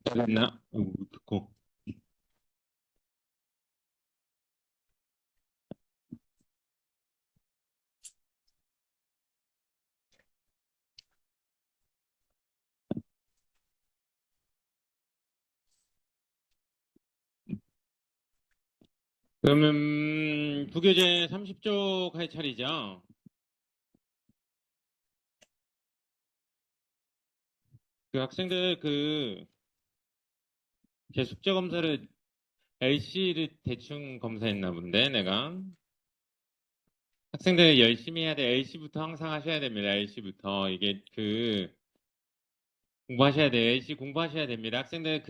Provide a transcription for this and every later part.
잘했나? 듣고. 그러면 부교재 30쪽 할 차례죠. 그 학생들 제 숙제 검사를 LC를 대충 검사했나 본데 내가. 학생들 열심히 해야 돼. LC부터 항상 하셔야 됩니다. LC부터 이게 공부하셔야 돼요. LC 공부하셔야 됩니다. 학생들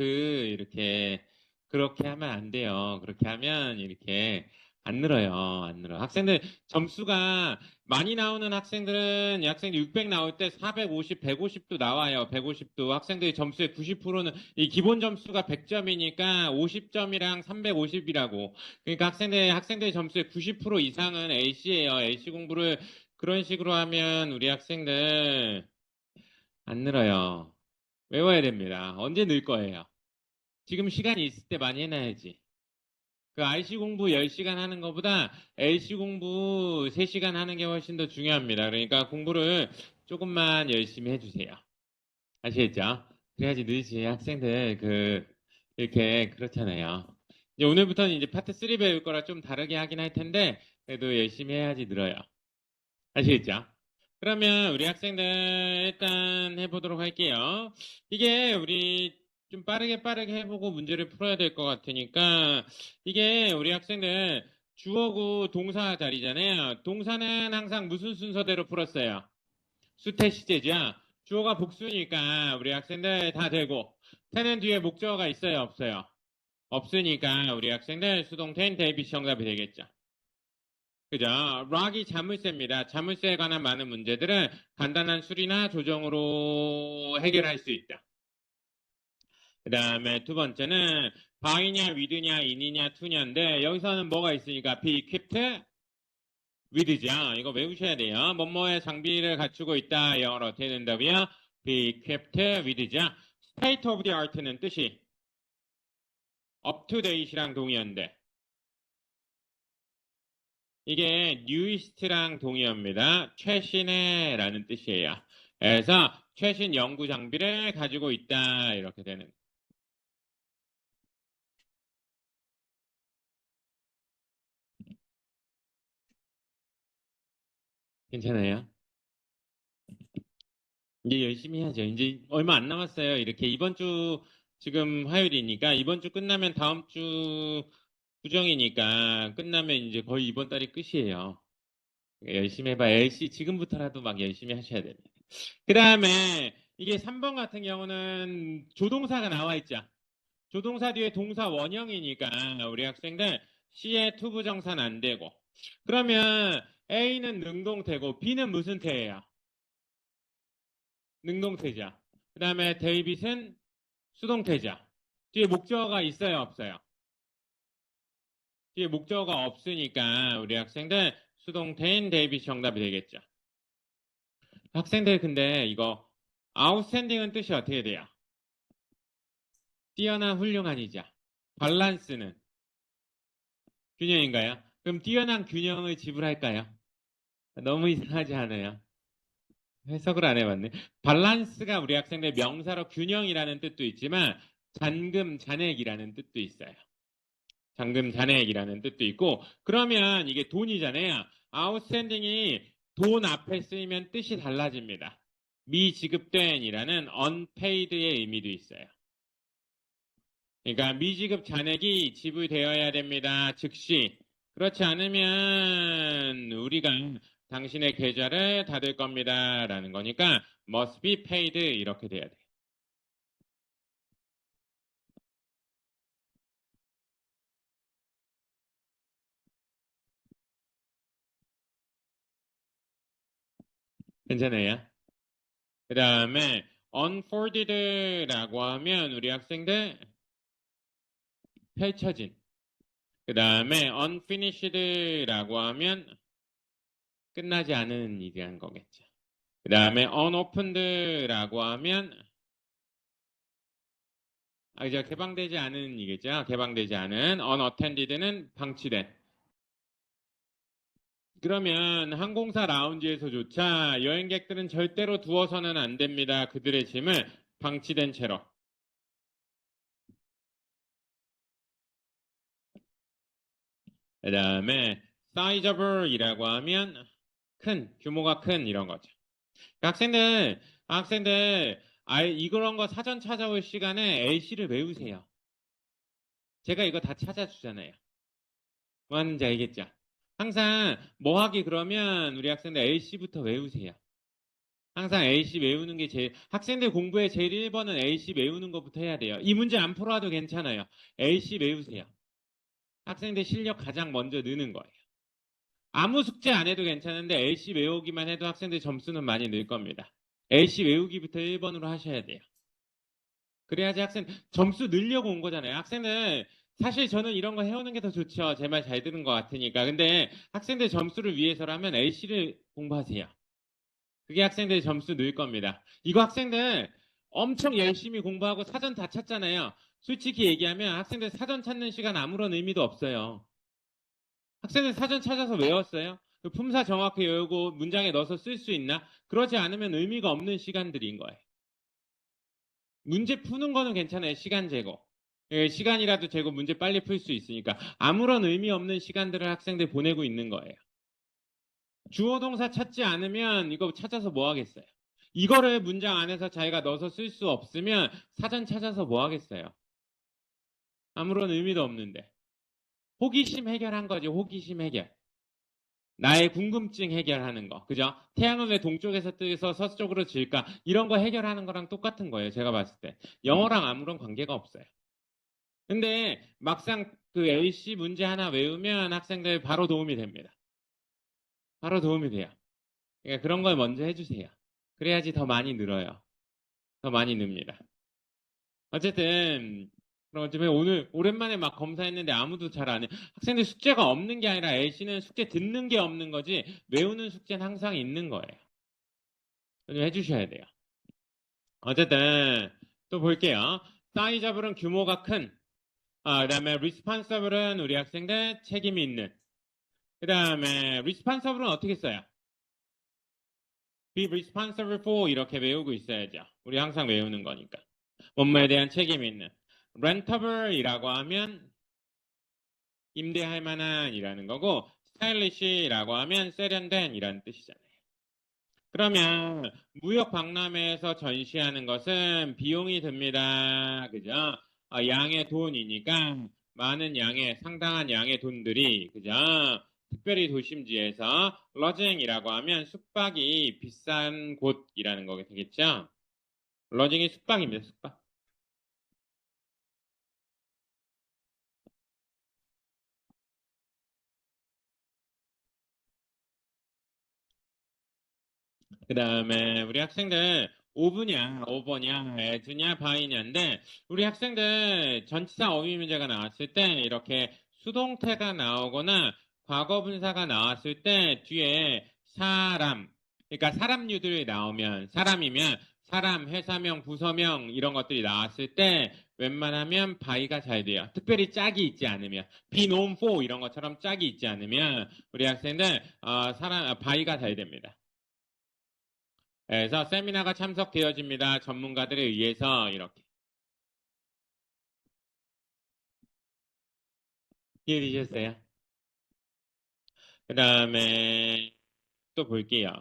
이렇게 그렇게 하면 안 돼요. 그렇게 하면 이렇게 안 늘어요. 안 늘어. 학생들 점수가 많이 나오는 학생들은 학생들 600 나올 때 450, 150도 나와요. 150도. 학생들이 점수의 90%는 이 기본 점수가 100점이니까 50점이랑 350이라고. 그러니까 학생들 점수의 90% 이상은 LC예요. LC 공부를 그런 식으로 하면 우리 학생들 안 늘어요. 외워야 됩니다. 언제 늘 거예요? 지금 시간이 있을 때 많이 해놔야지. 그 RC 공부 10시간 하는 것보다 LC 공부 3시간 하는 게 훨씬 더 중요합니다. 그러니까 공부를 조금만 열심히 해주세요. 아시겠죠? 그래야지 늘지. 학생들 이렇게 그렇잖아요. 이제 오늘부터는 이제 파트 3 배울 거라 좀 다르게 하긴 할 텐데 그래도 열심히 해야지 늘어요. 아시겠죠? 그러면 우리 학생들 일단 해보도록 할게요. 이게 우리 좀 빠르게 해보고 문제를 풀어야 될 것 같으니까 이게 우리 학생들 주어고 동사 자리잖아요. 동사는 항상 무슨 순서대로 풀었어요? 수태 시제죠. 주어가 복수니까 우리 학생들 다 되고 태는 뒤에 목적어가 있어요? 없어요? 없으니까 우리 학생들 수동태는 대비 정답이 되겠죠. 그죠? 락이 자물쇠입니다. 자물쇠에 관한 많은 문제들은 간단한 수리나 조정으로 해결할 수 있다. 그 다음에 두 번째는 by냐, with냐, in이냐, to냐인데 여기서는 뭐가 있으니까 be equipped with죠. 이거 외우셔야 돼요. 뭐뭐의 장비를 갖추고 있다. 영어로 어떻게 된다고요? be equipped with죠. state of the art는 뜻이 up to date이랑 동의어인데 이게 newest랑 동의어입니다. 최신의 라는 뜻이에요. 그래서 최신 연구 장비를 가지고 있다 이렇게 되는. 괜찮아요? 이제 열심히 해야죠. 이제 얼마 안 남았어요. 이렇게 이번 주 지금 화요일이니까 이번 주 끝나면 다음 주 구정이니까 끝나면 이제 거의 이번 달이 끝이에요. 열심히 해봐. LC 지금부터라도 막 열심히 하셔야 됩니다. 그 다음에 이게 3번 같은 경우는 조동사가 나와 있죠. 조동사 뒤에 동사 원형이니까 우리 학생들 C의 투부정사는 안 되고 그러면 A는 능동태고 B는 무슨 태예요? 능동태죠. 그 다음에 데이빗은 수동태죠. 뒤에 목적어가 있어요? 없어요? 뒤에 목적어가 없으니까 우리 학생들 수동태인 데이빗이 정답이 되겠죠. 학생들 근데 이거 아웃스탠딩은 뜻이 어떻게 돼요? 뛰어난 훌륭한이죠. 밸런스는 균형인가요? 그럼 뛰어난 균형을 지불할까요? 너무 이상하지 않아요? 해석을 안 해봤네. 밸런스가 우리 학생들 명사로 균형이라는 뜻도 있지만 잔금, 잔액이라는 뜻도 있어요. 잔금, 잔액이라는 뜻도 있고 그러면 이게 돈이잖아요. 아웃스탠딩이 돈 앞에 쓰이면 뜻이 달라집니다. 미지급된이라는 unpaid의 의미도 있어요. 그러니까 미지급 잔액이 지불되어야 됩니다. 즉시. 그렇지 않으면 우리가 당신의 계좌를 닫을 겁니다. 라는 거니까 must be paid 이렇게 돼야 돼. 괜찮아요? 그 다음에 unfolded라고 하면 우리 학생들 펼쳐진. 그 다음에 unfinished라고 하면 끝나지 않은 일이란 거겠죠. 그 다음에 unopened라고 하면 이제 개방되지 않은 이겠죠. 개방되지 않은 unattended는 방치된. 그러면 항공사 라운지에서조차 여행객들은 절대로 두어서는 안 됩니다. 그들의 짐을 방치된 채로. 그 다음에 sizeable이라고 하면 큰, 규모가 큰 이런 거죠. 학생들, 이런 거 사전 찾아올 시간에 LC를 외우세요. 제가 이거 다 찾아주잖아요. 뭐 하는지 알겠죠? 항상 뭐 하기 그러면 우리 학생들 LC부터 외우세요. 항상 LC 외우는 게 학생들 공부의 제일 1번은 LC 외우는 것부터 해야 돼요. 이 문제 안 풀어도 괜찮아요. LC 외우세요. 학생들 실력 가장 먼저 느는 거예요. 아무 숙제 안 해도 괜찮은데 LC 외우기만 해도 학생들 점수는 많이 늘 겁니다. LC 외우기부터 1번으로 하셔야 돼요. 그래야지 학생 점수 늘려고 온 거잖아요. 학생들 사실 저는 이런 거 해오는 게 더 좋죠. 제 말 잘 들은 것 같으니까. 근데 학생들 점수를 위해서라면 LC를 공부하세요. 그게 학생들 점수 늘 겁니다. 이거 학생들 엄청 열심히 공부하고 사전 다 찾잖아요. 솔직히 얘기하면 학생들 사전 찾는 시간 아무런 의미도 없어요. 학생들 사전 찾아서 외웠어요? 그 품사 정확히 외우고 문장에 넣어서 쓸 수 있나? 그러지 않으면 의미가 없는 시간들인 거예요. 문제 푸는 거는 괜찮아요. 시간 제거. 시간이라도 재고 문제 빨리 풀 수 있으니까 아무런 의미 없는 시간들을 학생들 보내고 있는 거예요. 주어 동사 찾지 않으면 이거 찾아서 뭐 하겠어요? 이거를 문장 안에서 자기가 넣어서 쓸 수 없으면 사전 찾아서 뭐 하겠어요? 아무런 의미도 없는데. 호기심 해결한 거지. 호기심 해결. 나의 궁금증 해결하는 거. 그죠? 태양은 왜 동쪽에서 뜨서 서쪽으로 질까? 이런 거 해결하는 거랑 똑같은 거예요. 제가 봤을 때. 영어랑 아무런 관계가 없어요. 근데 막상 그 LC 문제 하나 외우면 학생들 바로 도움이 됩니다. 바로 도움이 돼요. 그러니까 그런 걸 먼저 해주세요. 그래야지 더 많이 늘어요. 더 많이 늡니다. 어쨌든 그럼 어차피 오늘 오랜만에 막 검사했는데 아무도 잘 안 해. 학생들 숙제가 없는 게 아니라 LC는 숙제 듣는 게 없는 거지 외우는 숙제는 항상 있는 거예요. 좀 해주셔야 돼요. 어쨌든 또 볼게요. 사이저블은 규모가 큰. 그다음에 리스폰서블은 우리 학생들 책임이 있는. 그다음에 responsible은 어떻게 써요? be responsible for 이렇게 외우고 있어야죠. 우리 항상 외우는 거니까. 뭐뭐에 대한 책임이 있는. rentable이라고 하면 임대할 만한이라는 거고 stylish이라고 하면 세련된이라는 뜻이잖아요. 그러면 무역 박람회에서 전시하는 것은 비용이 듭니다. 그죠? 양의 돈이니까 많은 양의 상당한 양의 돈들이 그죠? 특별히 도심지에서 러징이라고 하면 숙박이 비싼 곳이라는 거게 되겠죠? 러징이 숙박입니다. 숙박. 그 다음에 우리 학생들 오브냐, 오버냐, 에드냐, 바이냐인데 우리 학생들 전치사 어휘 문제가 나왔을 때 이렇게 수동태가 나오거나 과거 분사가 나왔을 때 뒤에 사람, 그러니까 사람류들이 나오면 사람이면 사람, 회사명, 부서명 이런 것들이 나왔을 때 웬만하면 바이가 잘 돼요. 특별히 짝이 있지 않으면 be known for 이런 것처럼 짝이 있지 않으면 우리 학생들 바이가 잘 됩니다. 그래서 세미나가 참석되어집니다. 전문가들에 의해서 이렇게. 이해되셨어요? 그 다음에 또 볼게요.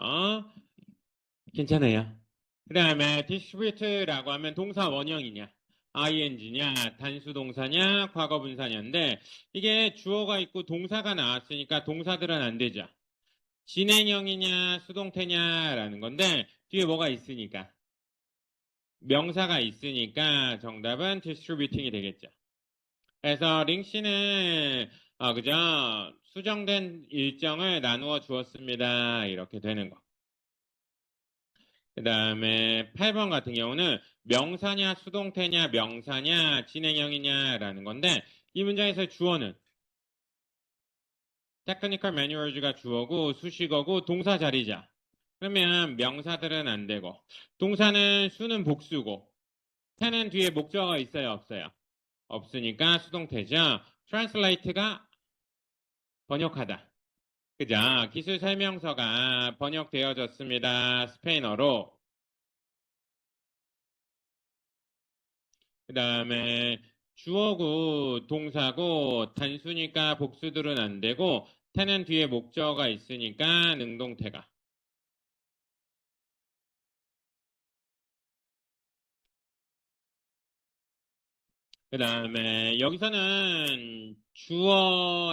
괜찮아요. 그 다음에 distribute라고 하면 동사 원형이냐, ing냐, 단수 동사냐, 과거 분사냐인데 이게 주어가 있고 동사가 나왔으니까 동사들은 안 되죠. 진행형이냐, 수동태냐라는 건데 뒤에 뭐가 있으니까 명사가 있으니까 정답은 distributing이 되겠죠. 그래서 링 씨는 그죠? 수정된 일정을 나누어 주었습니다. 이렇게 되는 거. 그 다음에 8번 같은 경우는 명사냐 수동태냐 명사냐 진행형이냐라는 건데 이 문장에서 주어는 테크니컬 매뉴얼즈가 주어고 수식어고 동사 자리자. 그러면 명사들은 안 되고 동사는 수는 복수고 ten은 뒤에 목적어가 있어요, 없어요? 없으니까 수동태죠. translate가 번역하다. 그죠? 기술 설명서가 번역되어졌습니다. 스페인어로. 그 다음에 주어고 동사고 단수니까 복수들은 안 되고 태는 뒤에 목적어가 있으니까 능동태가. 그 다음에 여기서는 주어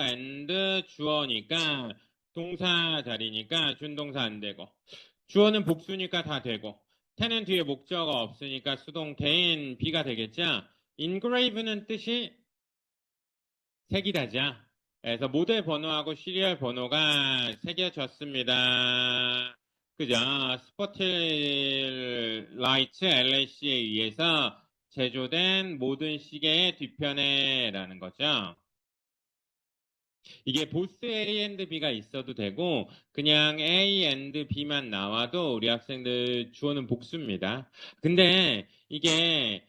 주어니까 동사 자리니까 준동사 안 되고 주어는 복수니까 다 되고 태는 뒤에 목적어가 없으니까 수동태인 B가 되겠죠. engrave는 뜻이 새기다죠. 그래서 모델 번호하고 시리얼 번호가 새겨졌습니다. 그죠? 스포틀라이트 LAC에 의해서 제조된 모든 시계의 뒤편에라는 거죠. 이게 보스 A and B가 있어도 되고 그냥 A and B만 나와도 우리 학생들 주어는 복수입니다. 근데 이게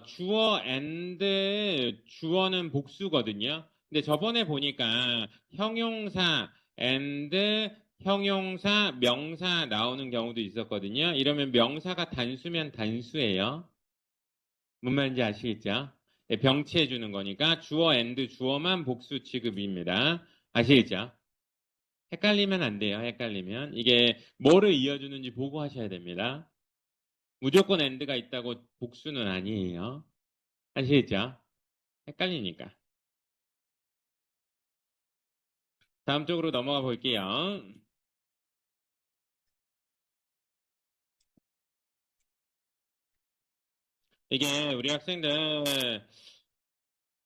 주어 and 주어는 복수거든요. 근데 저번에 보니까 형용사 and 형용사 명사 나오는 경우도 있었거든요. 이러면 명사가 단수면 단수예요. 뭔 말인지 아시겠죠? 네, 병치해 주는 거니까 주어 and 주어만 복수 취급입니다. 아시겠죠? 헷갈리면 안 돼요. 헷갈리면 이게 뭐를 이어주는지 보고 하셔야 됩니다. 무조건 and가 있다고 복수는 아니에요. 아시겠죠? 헷갈리니까. 다음 쪽으로 넘어가 볼게요. 이게 우리 학생들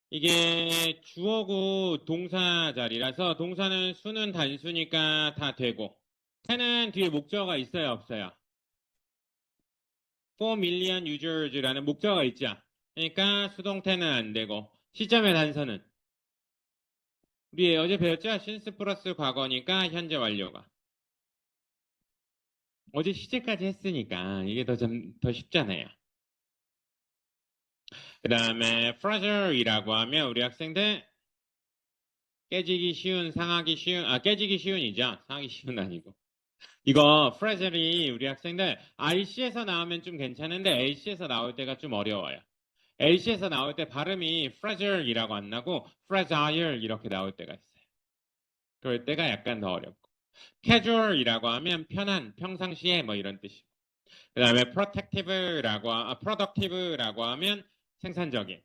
이게 주어고 동사 자리라서 동사는 수는 단수니까 다 되고 태는 뒤에 목적어가 있어요, 없어요? 4 million users라는 목적어가 있죠. 그러니까 수동태는 안 되고 시점의 단서는 우리 어제 배웠죠? since 플러스 과거니까 현재 완료가. 어제 시제까지 했으니까 이게 더 쉽잖아요. 그 다음에 fragile이라고 하면 우리 학생들 깨지기 쉬운, 상하기 쉬운, 깨지기 쉬운이죠. 상하기 쉬운 아니고. 이거 fragile이 우리 학생들 IC에서 나오면 좀 괜찮은데 AC에서 나올 때가 좀 어려워요. LC에서 나올 때 발음이 fragile이라고 안 나고 fragile 이렇게 나올 때가 있어요. 그럴 때가 약간 더 어렵고. casual이라고 하면 편한, 평상시에 뭐 이런 뜻이고. 그 다음에 productive라고 하면 생산적인.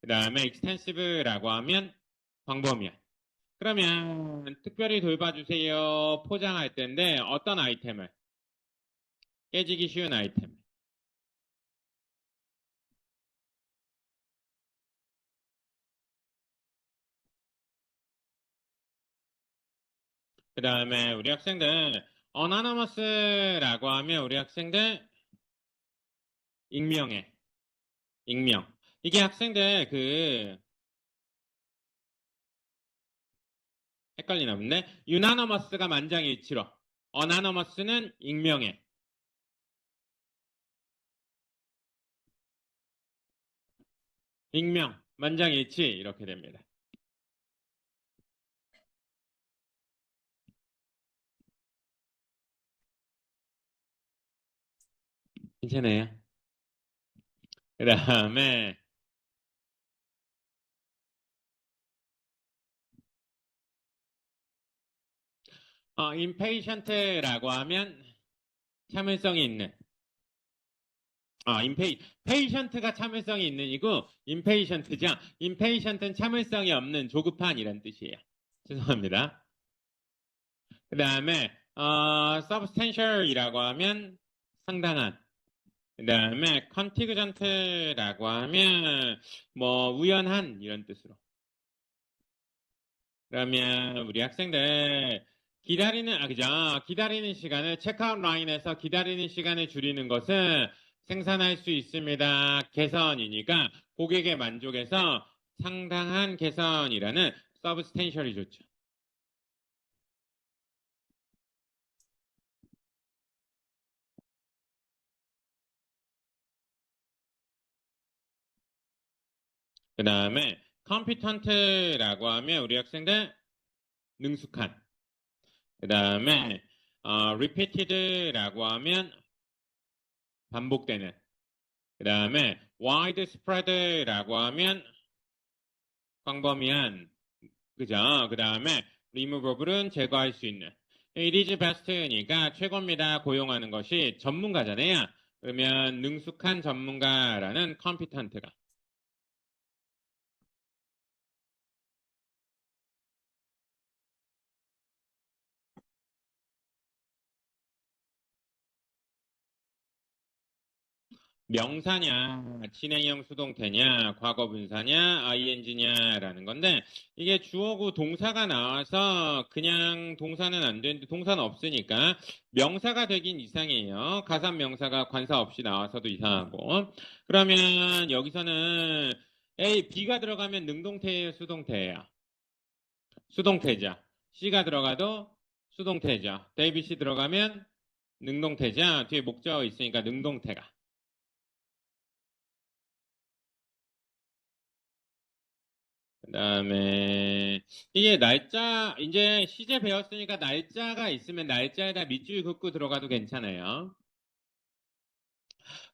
그 다음에 extensive라고 하면 광범위한. 그러면 특별히 돌봐주세요. 포장할 때인데 어떤 아이템을? 깨지기 쉬운 아이템. 그 다음에 우리 학생들 anonymous라고 하면 우리 학생들 익명해. 익명. 이게 학생들 헷갈리나 본데 unanimous가 만장일치로 anonymous는 익명해. 익명, 만장일치 이렇게 됩니다. 괜찮아요? 그 다음에 impatient라고 하면 참을성이 있는. patient가 참을성이 있는 이고 impatient죠. impatient은 참을성이 없는 조급한 이란 뜻이에요. 죄송합니다. 그 다음에 substantial이라고 하면 상당한. 그 다음에 contingent라고 하면 뭐 우연한 이런 뜻으로. 그러면 우리 학생들 그죠? 기다리는 시간을 체크아웃 라인에서 기다리는 시간을 줄이는 것은 생산할 수 있습니다. 개선이니까 고객의 만족에서 상당한 개선이라는 substantial이 좋죠. 그 다음에 competent라고 하면 우리 학생들 능숙한. 그 다음에 repeated라고 하면 반복되는. 그 다음에 widespread라고 하면 광범위한. 그죠? 그 다음에 removable은 제거할 수 있는. it is best니까 최고입니다. 고용하는 것이 전문가잖아요. 그러면 능숙한 전문가라는 competent가. 명사냐, 진행형 수동태냐, 과거분사냐, ing냐라는 건데 이게 주어고 동사가 나와서 그냥 동사는 안 되는데 동사는 없으니까 명사가 되긴 이상해요. 가산 명사가 관사 없이 나와서도 이상하고. 그러면 여기서는 A, B가 들어가면 능동태예요, 수동태예요? 수동태죠. C가 들어가도 수동태죠. 데이비 C 들어가면 능동태죠. 뒤에 목적 있으니까 능동태가. 그다음에 이게 날짜 이제 시제 배웠으니까 날짜가 있으면 날짜에다 밑줄 긋고 들어가도 괜찮아요.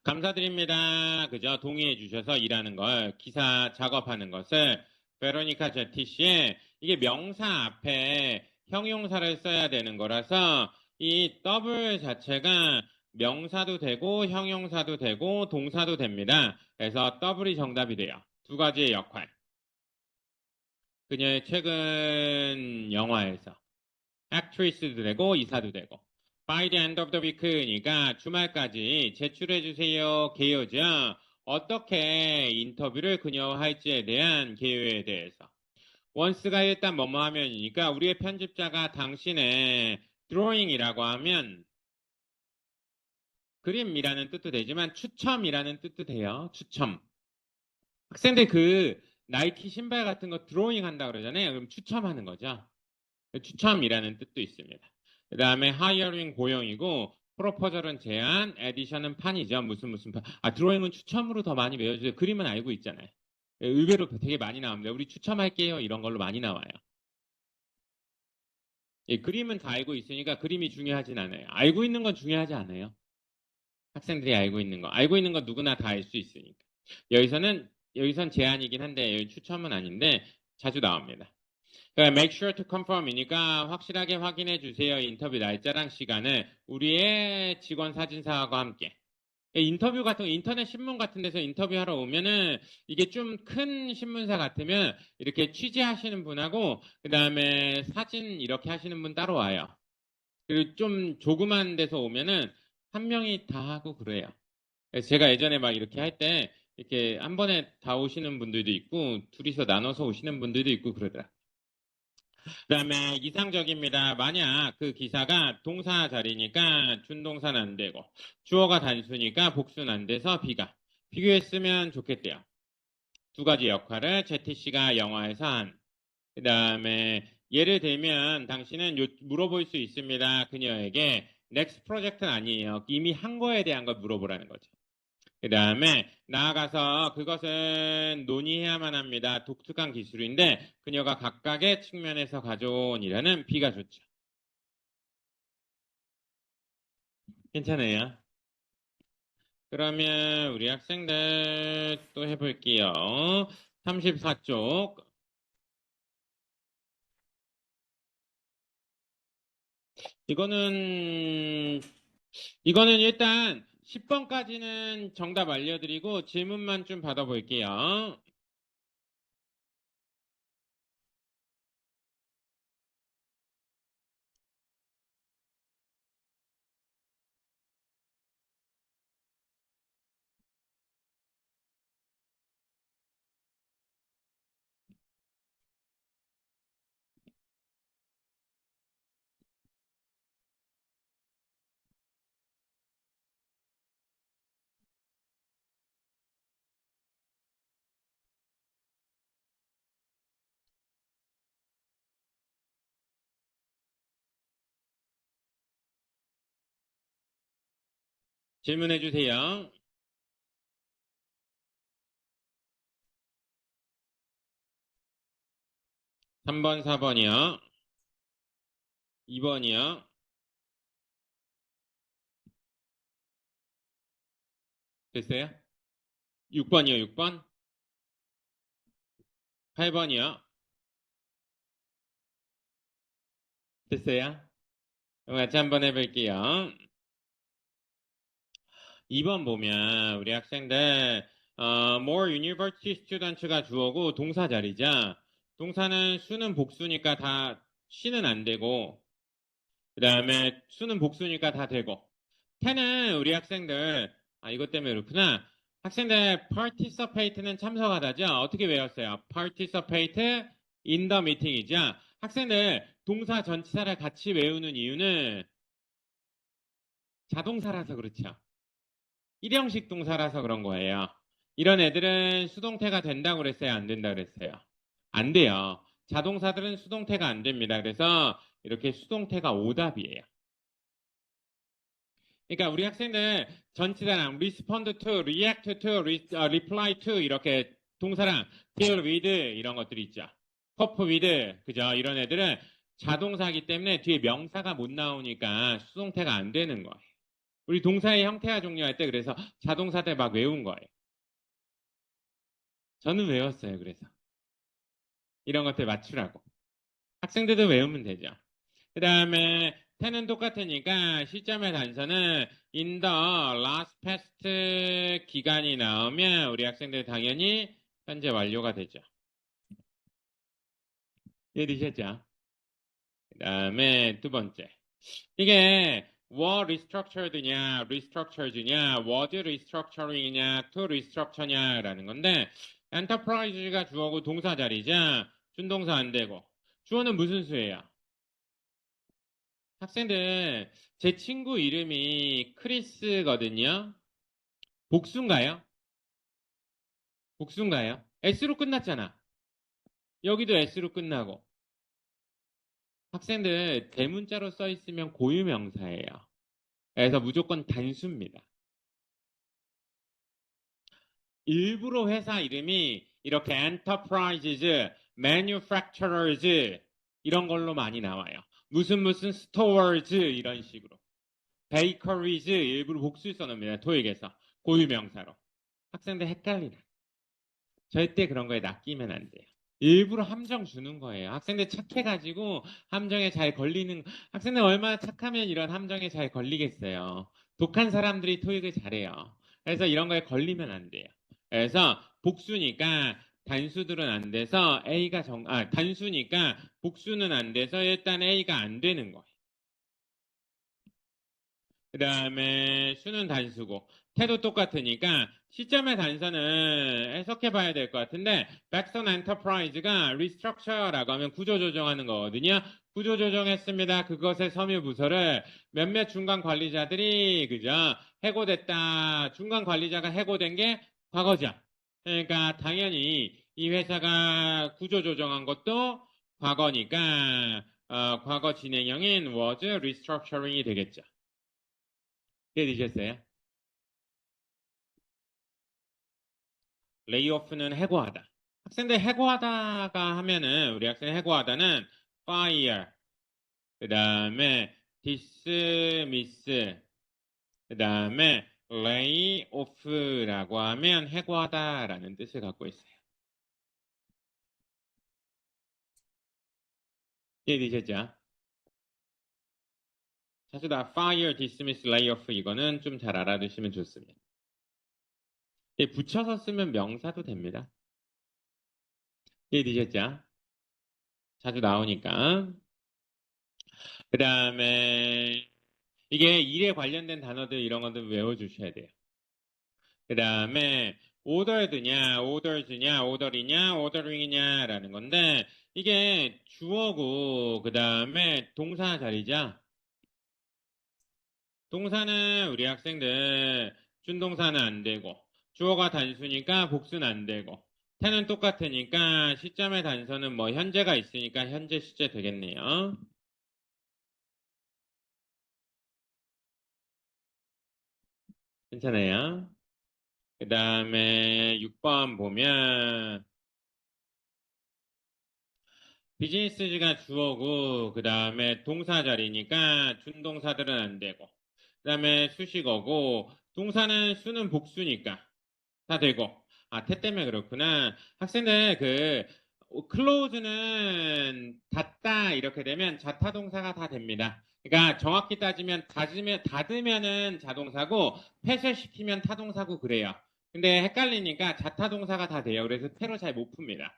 감사드립니다. 그죠? 동의해 주셔서 일하는 걸 기사 작업하는 것을 베로니카 제티시에 이게 명사 앞에 형용사를 써야 되는 거라서 이 더블 자체가 명사도 되고 형용사도 되고 동사도 됩니다. 그래서 더블이 정답이 돼요. 두 가지의 역할. 그녀의 최근 영화에서 액트리스도 되고 이사도 되고 by the end of the week니까 주말까지 제출해 주세요. 개요죠. 어떻게 인터뷰를 그녀와 할지에 대한 개요에 대해서 once가 일단 뭐뭐 하면이니까 우리의 편집자가 당신의 drawing이라고 하면 그림이라는 뜻도 되지만 추첨이라는 뜻도 돼요. 추첨. 학생들 그 나이키 신발 같은 거 드로잉 한다 그러잖아요. 그럼 추첨하는 거죠. 추첨이라는 뜻도 있습니다. 그 다음에 하이어링 고용이고 프로포절은 제안, 에디션은 판이죠. 무슨 판. 드로잉은 추첨으로 더 많이 배워줘요. 그림은 알고 있잖아요. 의외로 되게 많이 나옵니다. 우리 추첨할게요. 이런 걸로 많이 나와요. 예, 그림은 다 알고 있으니까 그림이 중요하진 않아요. 알고 있는 건 중요하지 않아요. 학생들이 알고 있는 거. 알고 있는 건 누구나 다 알 수 있으니까. 여기선 제한이긴 한데 여기 추첨은 아닌데 자주 나옵니다. 그러니까 make sure to confirm이니까 확실하게 확인해 주세요. 인터뷰 날짜랑 시간을 우리의 직원 사진사와 함께. 인터뷰 같은 거, 인터넷 신문 같은 데서 인터뷰하러 오면은 이게 좀 큰 신문사 같으면 이렇게 취재하시는 분하고 그다음에 사진 이렇게 하시는 분 따로 와요. 그리고 좀 조그만 데서 오면은 한 명이 다 하고 그래요. 그래서 제가 예전에 막 이렇게 할 때 이렇게 한 번에 다 오시는 분들도 있고 둘이서 나눠서 오시는 분들도 있고 그러더라. 그다음에 이상적입니다. 만약 그 기사가 동사 자리니까 준동사는 안 되고 주어가 단수니까 복수는 안 돼서 B가 비교했으면 좋겠대요. 두 가지 역할을 제티씨가 영화에서 한. 그다음에 예를 들면 당신은 물어볼 수 있습니다. 그녀에게 next 프로젝트는 아니에요. 이미 한 거에 대한 걸 물어보라는 거죠. 그 다음에 나아가서 그것은 논의해야만 합니다. 독특한 기술인데 그녀가 각각의 측면에서 가져온 이라는 B가 좋죠. 괜찮아요. 그러면 우리 학생들 또 해볼게요. 34쪽. 이거는 일단 10번까지는 정답 알려드리고 질문만 좀 받아볼게요. 질문해 주세요. 3번, 4번이요. 2번이요. 됐어요? 6번이요, 6번. 8번이요. 됐어요? 그럼 같이 한번 해볼게요. 2번 보면 우리 학생들 more university students가 주어고 동사 자리죠. 동사는 수는 복수니까 다 시는 안 되고 그 다음에 수는 복수니까 다 되고 태는 우리 학생들 이것 때문에 그렇구나. 학생들 participate는 참석하다죠. 어떻게 외웠어요? participate in the meeting이죠. 학생들 동사 전치사를 같이 외우는 이유는 자동사라서 그렇죠. 일형식 동사라서 그런 거예요. 이런 애들은 수동태가 된다고 그랬어요? 안 된다고 그랬어요? 안 돼요. 자동사들은 수동태가 안 됩니다. 그래서 이렇게 수동태가 오답이에요. 그러니까 우리 학생들 전치사랑 respond to, react to, reply to 이렇게 동사랑 deal with 이런 것들이 있죠. cope with 그죠? 이런 애들은 자동사기 때문에 뒤에 명사가 못 나오니까 수동태가 안 되는 거예요. 우리 동사의 형태와 종류할 때 그래서 자동사들 막 외운 거예요. 저는 외웠어요. 그래서 이런 것들 맞추라고. 학생들도 외우면 되죠. 그 다음에 태는 똑같으니까 시점의 단서는 in the last past 기간이 나오면 우리 학생들 당연히 현재 완료가 되죠. 이해되셨죠? 그 다음에 두 번째. 이게 were restructured냐, restructured냐, was restructuring이냐, to restructure냐라는 건데 enterprise가 주어고 동사 자리죠. 준동사 안 되고 주어는 무슨 수예요? 학생들 제 친구 이름이 크리스거든요. 복수인가요? 복수인가요? S로 끝났잖아. 여기도 S로 끝나고. 학생들 대문자로 써 있으면 고유명사예요. 그래서 무조건 단수입니다. 일부러 회사 이름이 이렇게 enterprises, manufacturers 이런 걸로 많이 나와요. 무슨 무슨 stores 이런 식으로. bakeries 일부러 복수 써놓습니다. 토익에서 고유명사로. 학생들 헷갈리나? 절대 그런 거에 낚이면 안 돼요. 일부러 함정 주는 거예요. 학생들 착해가지고 함정에 잘 걸리는, 학생들 얼마나 착하면 이런 함정에 잘 걸리겠어요. 독한 사람들이 토익을 잘해요. 그래서 이런 거에 걸리면 안 돼요. 그래서 복수니까 단수들은 안 돼서 단수니까 복수는 안 돼서 일단 A가 안 되는 거예요. 그 다음에 수는 단수고 태도 똑같으니까 시점의 단서는 해석해 봐야 될 것 같은데 백선 엔터프라이즈가 리스트럭처라고 하면 구조조정하는 거거든요. 구조조정했습니다. 그것의 섬유 부서를 몇몇 중간 관리자들이 그죠? 해고됐다. 중간 관리자가 해고된 게 과거죠. 그러니까 당연히 이 회사가 구조조정한 것도 과거니까 과거 진행형인 was restructuring이 되겠죠. 이해되셨어요? 레이오프는 해고하다. 학생들 해고하다가 하면은 우리 학생 해고하다는 fire, 그 다음에 dismiss, 그 다음에 lay off라고 하면 해고하다라는 뜻을 갖고 있어요. 이해되셨죠? 사실 다 fire, dismiss, lay off 이거는 좀 잘 알아두시면 좋습니다. 붙여서 쓰면 명사도 됩니다. 이해되셨죠? 자주 나오니까. 그 다음에 이게 일에 관련된 단어들 이런 것들 외워주셔야 돼요. 그 다음에 ordered냐, orders냐, order이냐, ordering이냐라는 건데 이게 주어고 그 다음에 동사 자리죠. 동사는 우리 학생들 준동사는 안 되고 주어가 단수니까 복수는 안 되고 태는 똑같으니까 시점의 단서는 뭐 현재가 있으니까 현재 시제 되겠네요. 괜찮아요? 그 다음에 6번 보면 비즈니스가 주어고 그 다음에 동사 자리니까 준동사들은 안 되고 그 다음에 수식어고 동사는 수는 복수니까 다 되고 태 때문에 그렇구나. 학생들 close는 닫다 이렇게 되면 자타동사가 다 됩니다. 그러니까 정확히 따지면 닫으면은 자동사고 폐쇄시키면 타동사고 그래요. 근데 헷갈리니까 자타동사가 다 돼요. 그래서 태로 잘 못 풉니다.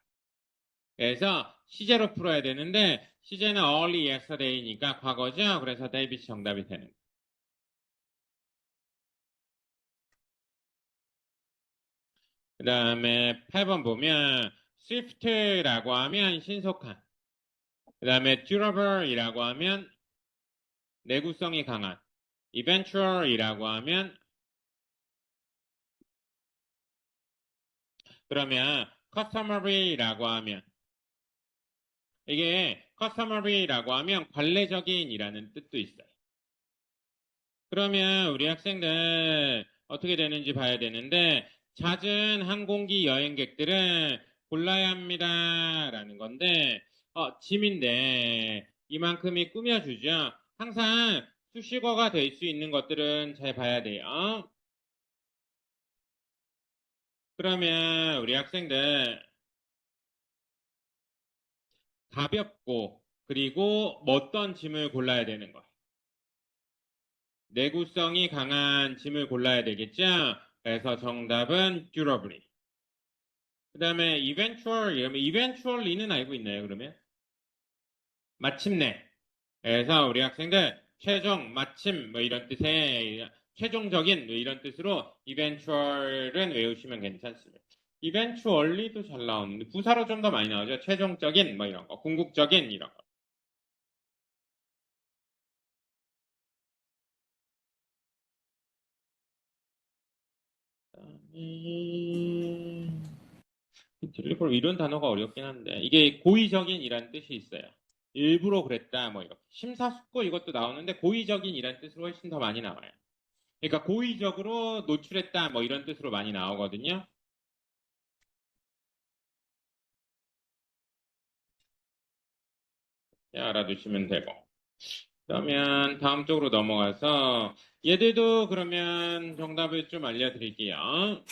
그래서 시제로 풀어야 되는데 시제는 early yesterday니까 과거죠. 그래서 데이빗이 정답이 되는 거예요. 그 다음에 8번 보면 swift라고 하면 신속한, 그 다음에 durable이라고 하면 내구성이 강한, eventual이라고 하면 그러면 customary라고 하면 이게 customary라고 하면 관례적인이라는 뜻도 있어요. 그러면 우리 학생들 어떻게 되는지 봐야 되는데 잦은 항공기 여행객들은 골라야 합니다라는 건데 짐인데 이만큼이 꾸며주죠. 항상 수식어가 될 수 있는 것들은 잘 봐야 돼요. 그러면 우리 학생들 가볍고 그리고 어떤 짐을 골라야 되는 거예요. 내구성이 강한 짐을 골라야 되겠죠. 그래서 정답은 durably. 그 다음에 eventually는 알고 있나요, 그러면? 마침내. 그래서 우리 학생들 최종, 마침 뭐 이런 뜻의 최종적인 뭐 이런 뜻으로 eventual은 외우시면 괜찮습니다. eventually도 잘 나오는데 부사로 좀 더 많이 나오죠. 최종적인 뭐 이런 거, 궁극적인 이런 거. 딜리버리 이런 단어가 어렵긴 한데 이게 고의적인이란 뜻이 있어요. 일부러 그랬다 뭐 이렇게 심사숙고 이것도 나오는데 고의적인이란 뜻으로 훨씬 더 많이 나와요. 그러니까 고의적으로 노출했다 뭐 이런 뜻으로 많이 나오거든요. 알아두시면 되고. 그러면 다음 쪽으로 넘어가서 얘들도 그러면 정답을 좀 알려드릴게요.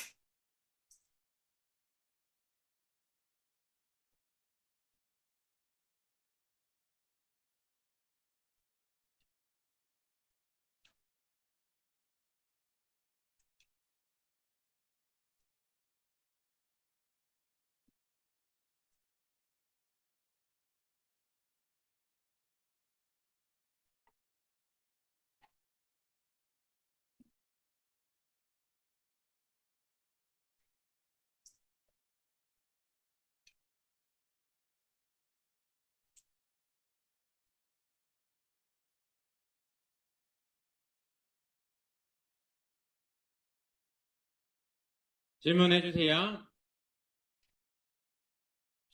질문해 주세요.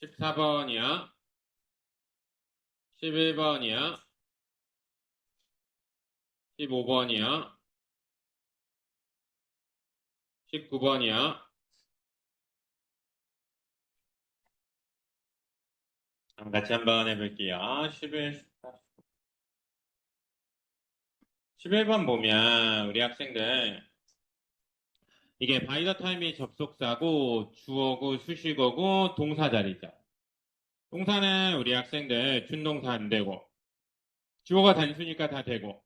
14번이요. 11번이요. 15번이요. 19번이요. 같이 한번 해볼게요. 11번 보면 우리 학생들 이게 바이더 타임이 접속사고 주어고 수식어고 동사 자리죠. 동사는 우리 학생들 준동사 안 되고 주어가 단수니까 다 되고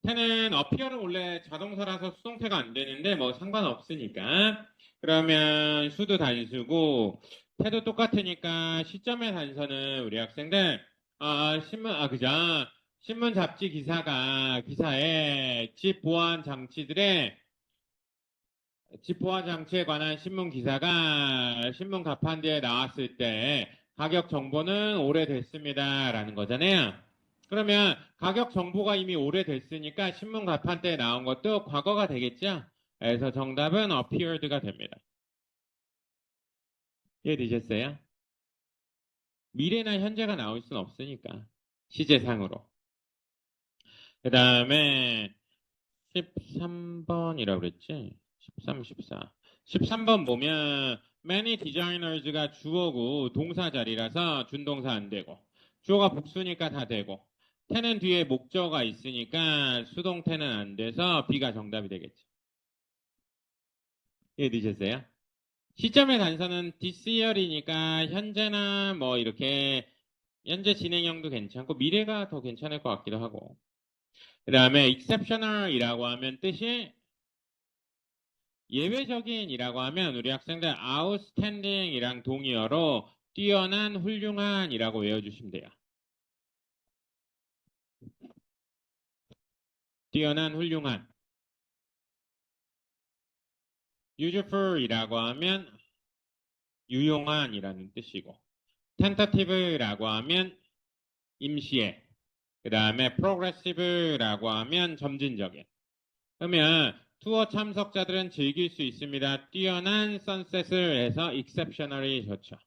태는 appear은 원래 자동사라서 수동태가 안 되는데 뭐 상관없으니까 그러면 수도 단수고 태도 똑같으니까 시점의 단서는 우리 학생들 그죠? 신문 잡지 기사에 집 보안 장치에 관한 신문 기사가 신문 가판대에 나왔을 때 가격 정보는 오래됐습니다라는 거잖아요. 그러면 가격 정보가 이미 오래됐으니까 신문 가판대에 나온 것도 과거가 되겠죠? 그래서 정답은 appeared가 됩니다. 이해되셨어요? 미래나 현재가 나올 수는 없으니까 시제상으로. 그 다음에 13번이라고 그랬지? 13, 14. 13번 보면 many designers가 주어고 동사 자리라서 준동사 안 되고 주어가 복수니까 다 되고 태는 뒤에 목적어가 있으니까 수동태는 안 돼서 B가 정답이 되겠죠. 이해되셨어요? 시점의 단서는 this year이니까 현재나 뭐 이렇게 현재 진행형도 괜찮고 미래가 더 괜찮을 것 같기도 하고. 그 다음에 exceptional이라고 하면 뜻이 예외적인이라고 하면 우리 학생들 outstanding이랑 동의어로 뛰어난, 훌륭한이라고 외워주시면 돼요. 뛰어난, 훌륭한. useful이라고 하면 유용한이라는 뜻이고 tentative라고 하면 임시의. 그 다음에 progressive라고 하면 점진적인. 그러면 투어 참석자들은 즐길 수 있습니다. 뛰어난 선셋을 해서 exceptionally 좋죠.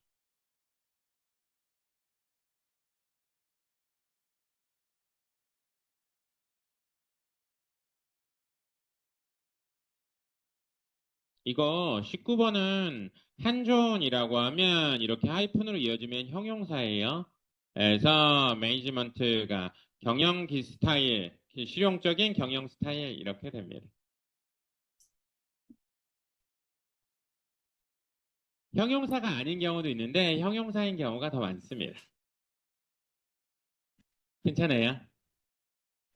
이거 19번은 한존이라고 하면 이렇게 하이픈으로 이어지면 형용사예요. 그래서 매니지먼트가 경영 스타일, 실용적인 경영 스타일 이렇게 됩니다. 형용사가 아닌 경우도 있는데 형용사인 경우가 더 많습니다. 괜찮아요?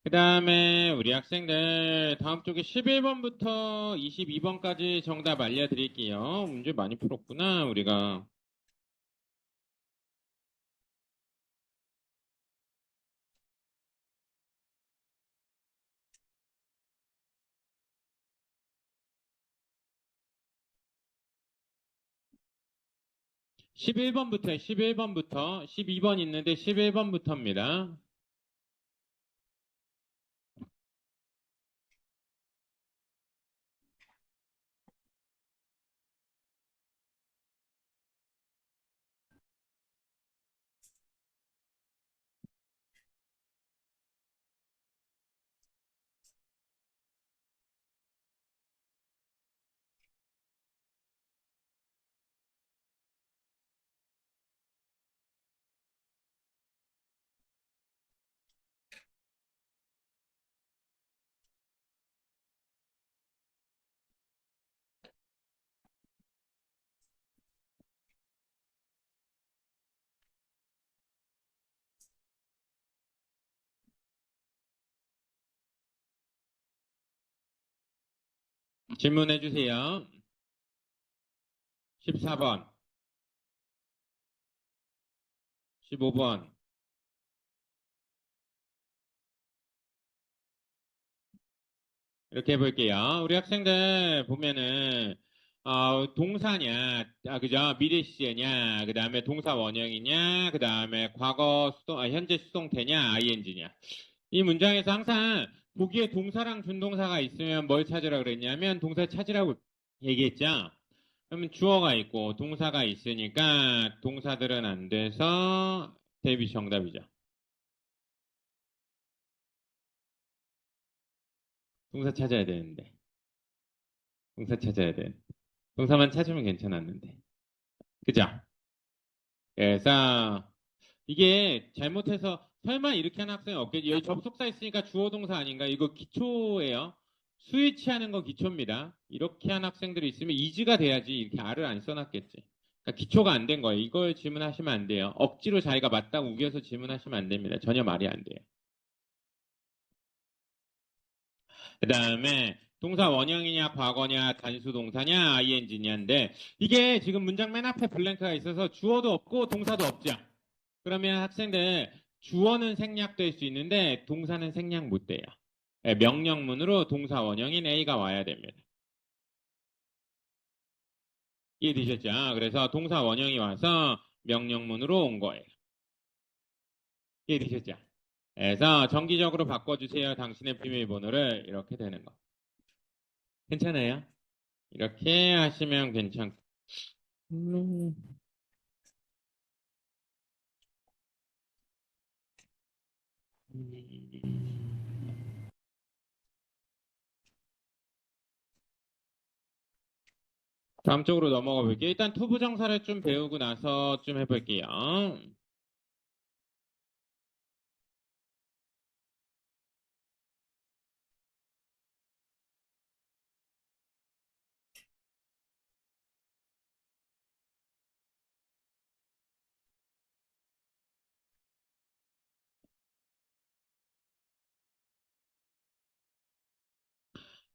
그 다음에 우리 학생들 다음 쪽에 11번부터 22번까지 정답 알려드릴게요. 문제 많이 풀었구나 우리가. 11번부터 12번 있는데 11번부터입니다. 질문해 주세요. 14번, 15번. 이렇게 해볼게요. 우리 학생들 보면은 동사냐, 그죠? 미래 시제냐, 그 다음에 동사 원형이냐, 그 다음에 과거 현재 수동태냐, ing냐. 이 문장에서 항상 보기에 동사랑 준동사가 있으면 뭘 찾으라 그랬냐면 동사 찾으라고 얘기했죠. 그러면 주어가 있고 동사가 있으니까 동사들은 안 돼서 대비 정답이죠. 동사 찾아야 되는데. 동사 찾아야 돼. 동사만 찾으면 괜찮았는데. 그죠? 그래서 이게 잘못해서 설마 이렇게 하는 학생이 없겠지. 여기 접속사 있으니까 주어 동사 아닌가? 이거 기초예요. 스위치하는 건 기초입니다. 이렇게 한 학생들이 있으면 이즈가 돼야지 이렇게 R을 안 써놨겠지. 그러니까 기초가 안 된 거예요. 이걸 질문하시면 안 돼요. 억지로 자기가 맞다고 우겨서 질문하시면 안 됩니다. 전혀 말이 안 돼요. 그 다음에 동사 원형이냐 과거냐 단수 동사냐 ing냐인데 이게 지금 문장 맨 앞에 블랭크가 있어서 주어도 없고 동사도 없죠. 그러면 학생들 주어는 생략될 수 있는데 동사는 생략 못 돼요. 네, 명령문으로 동사 원형인 A가 와야 됩니다. 이해되셨죠? 그래서 동사 원형이 와서 명령문으로 온 거예요. 이해되셨죠? 그래서 정기적으로 바꿔주세요. 당신의 비밀번호를 이렇게 되는 거. 괜찮아요? 이렇게 하시면 괜찮고. 음. 다음 쪽으로 넘어가 볼게요. 일단 투부정사를 좀 배우고 나서 좀 해볼게요.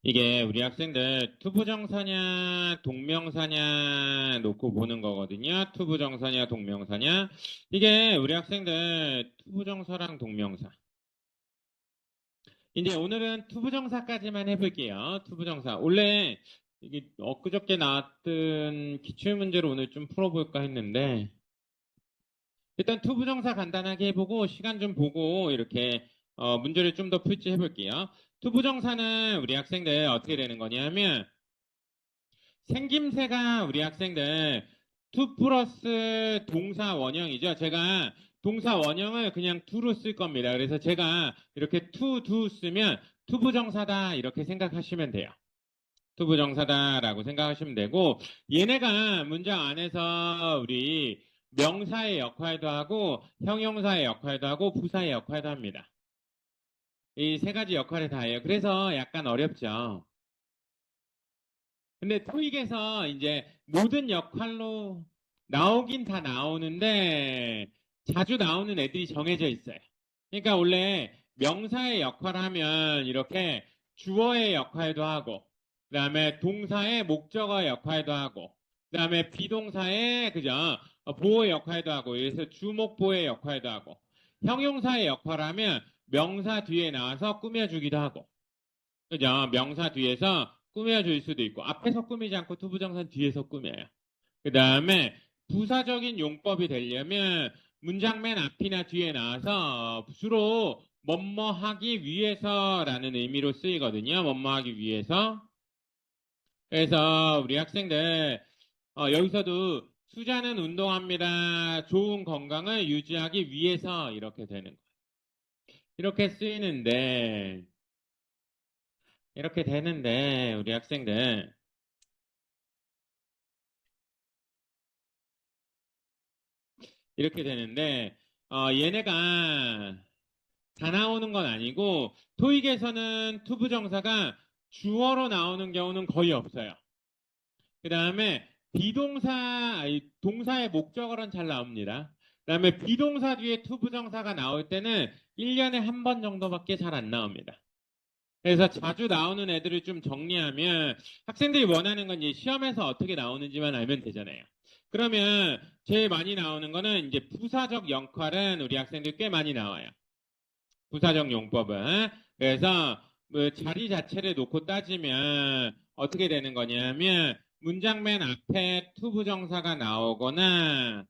이게 우리 학생들 투부정사냐 동명사냐 놓고 보는 거거든요. 투부정사냐 동명사냐. 이게 우리 학생들 투부정사랑 동명사. 이제 오늘은 투부정사까지만 해볼게요. 투부정사. 원래 이게 엊그저께 나왔던 기출문제로 오늘 좀 풀어볼까 했는데 일단 투부정사 간단하게 해보고 시간 좀 보고 이렇게 문제를 좀 더 풀지 해볼게요. 투부정사는 우리 학생들 어떻게 되는 거냐면 생김새가 우리 학생들 투 플러스 동사 원형이죠. 제가 동사 원형을 그냥 투로 쓸 겁니다. 그래서 제가 이렇게 투 쓰면 투부정사다 이렇게 생각하시면 돼요. 투부정사다라고 생각하시면 되고 얘네가 문장 안에서 우리 명사의 역할도 하고 형용사의 역할도 하고 부사의 역할도 합니다. 이 세 가지 역할을 다 해요. 그래서 약간 어렵죠. 근데 토익에서 이제 모든 역할로 나오긴 다 나오는데 자주 나오는 애들이 정해져 있어요. 그러니까 원래 명사의 역할을 하면 이렇게 주어의 역할도 하고 그다음에 동사의 목적어의 역할도 하고 그다음에 비동사의 그죠 보호의 역할도 하고 그래서 주목보의 역할도 하고 형용사의 역할을 하면 명사 뒤에 나와서 꾸며주기도 하고 그죠? 명사 뒤에서 꾸며줄 수도 있고 앞에서 꾸미지 않고 투부정사는 뒤에서 꾸며요. 그 다음에 부사적인 용법이 되려면 문장 맨 앞이나 뒤에 나와서 주로 뭐뭐 하기 위해서라는 의미로 쓰이거든요. 뭐뭐 하기 위해서. 그래서 우리 학생들 여기서도 수자는 운동합니다. 좋은 건강을 유지하기 위해서 이렇게 되는 거예요. 이렇게 쓰이는데 이렇게 되는데 우리 학생들 이렇게 되는데 얘네가 다 나오는 건 아니고 토익에서는 투부정사가 주어로 나오는 경우는 거의 없어요. 그 다음에 비동사, 동사의 목적어로는 잘 나옵니다. 그 다음에 비동사 뒤에 투부정사가 나올 때는 1년에 한 번 정도밖에 잘 안 나옵니다. 그래서 자주 나오는 애들을 좀 정리하면 학생들이 원하는 건 이제 시험에서 어떻게 나오는지만 알면 되잖아요. 그러면 제일 많이 나오는 거는 이제 부사적 역할은 우리 학생들 꽤 많이 나와요. 부사적 용법은. 그래서 뭐 자리 자체를 놓고 따지면 어떻게 되는 거냐면 문장 맨 앞에 투부정사가 나오거나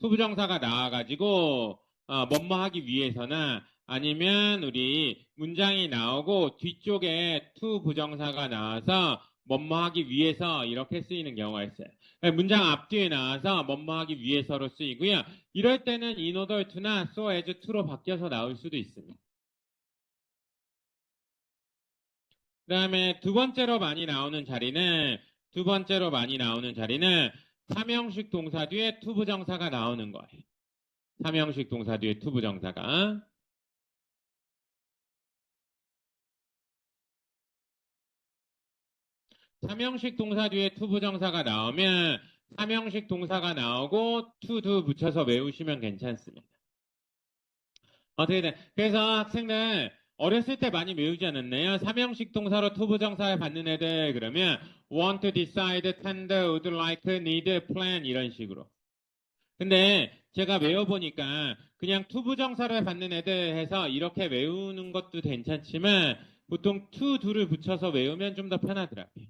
투부정사가 나와가지고 뭐뭐 하기 위해서나 아니면 우리 문장이 나오고 뒤쪽에 투부정사가 나와서 뭐뭐 하기 위해서 이렇게 쓰이는 경우가 있어요. 문장 앞뒤에 나와서 뭐뭐 하기 위해서로 쓰이고요. 이럴 때는 in order to나 so as to로 바뀌어서 나올 수도 있습니다. 그 다음에 두 번째로 많이 나오는 자리는 삼형식 동사 뒤에 투부정사가 나오는 거예요. 삼형식 동사 뒤에 투부정사가. 삼형식 동사 뒤에 투부정사가 나오면 삼형식 동사가 나오고 to 붙여서 외우시면 괜찮습니다. 어떻게 돼? 그래서 학생들 어렸을 때 많이 외우지 않았나요? 삼형식 동사로 투부정사를 받는 애들 그러면 want to decide, tend, would like, need, plan 이런 식으로. 근데 제가 외워보니까 그냥 투부정사를 받는 애들 해서 이렇게 외우는 것도 괜찮지만 보통 to를 붙여서 외우면 좀 더 편하더라고요.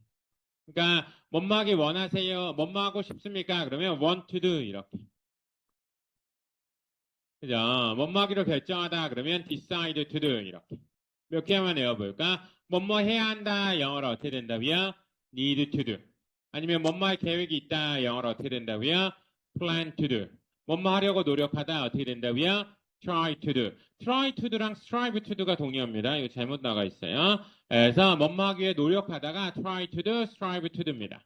그러니까 뭐뭐 하기 원하세요? 뭐뭐 하고 싶습니까? 그러면 want to do 이렇게. 그죠? 뭐뭐 하기로 결정하다 그러면 decide to do 이렇게. 몇 개만 외워볼까? 뭐뭐 해야 한다 영어로 어떻게 된다고요? need to do. 아니면 뭐뭐 할 계획이 있다 영어로 어떻게 된다고요? plan to do. 뭐뭐 하려고 노력하다 어떻게 된다고요? try to do. try to do랑 strive to do가 동의어입니다. 이거 잘못 나가 있어요. 그래서 뭐뭐 하기 위해 노력하다가 try to do, strive to do입니다.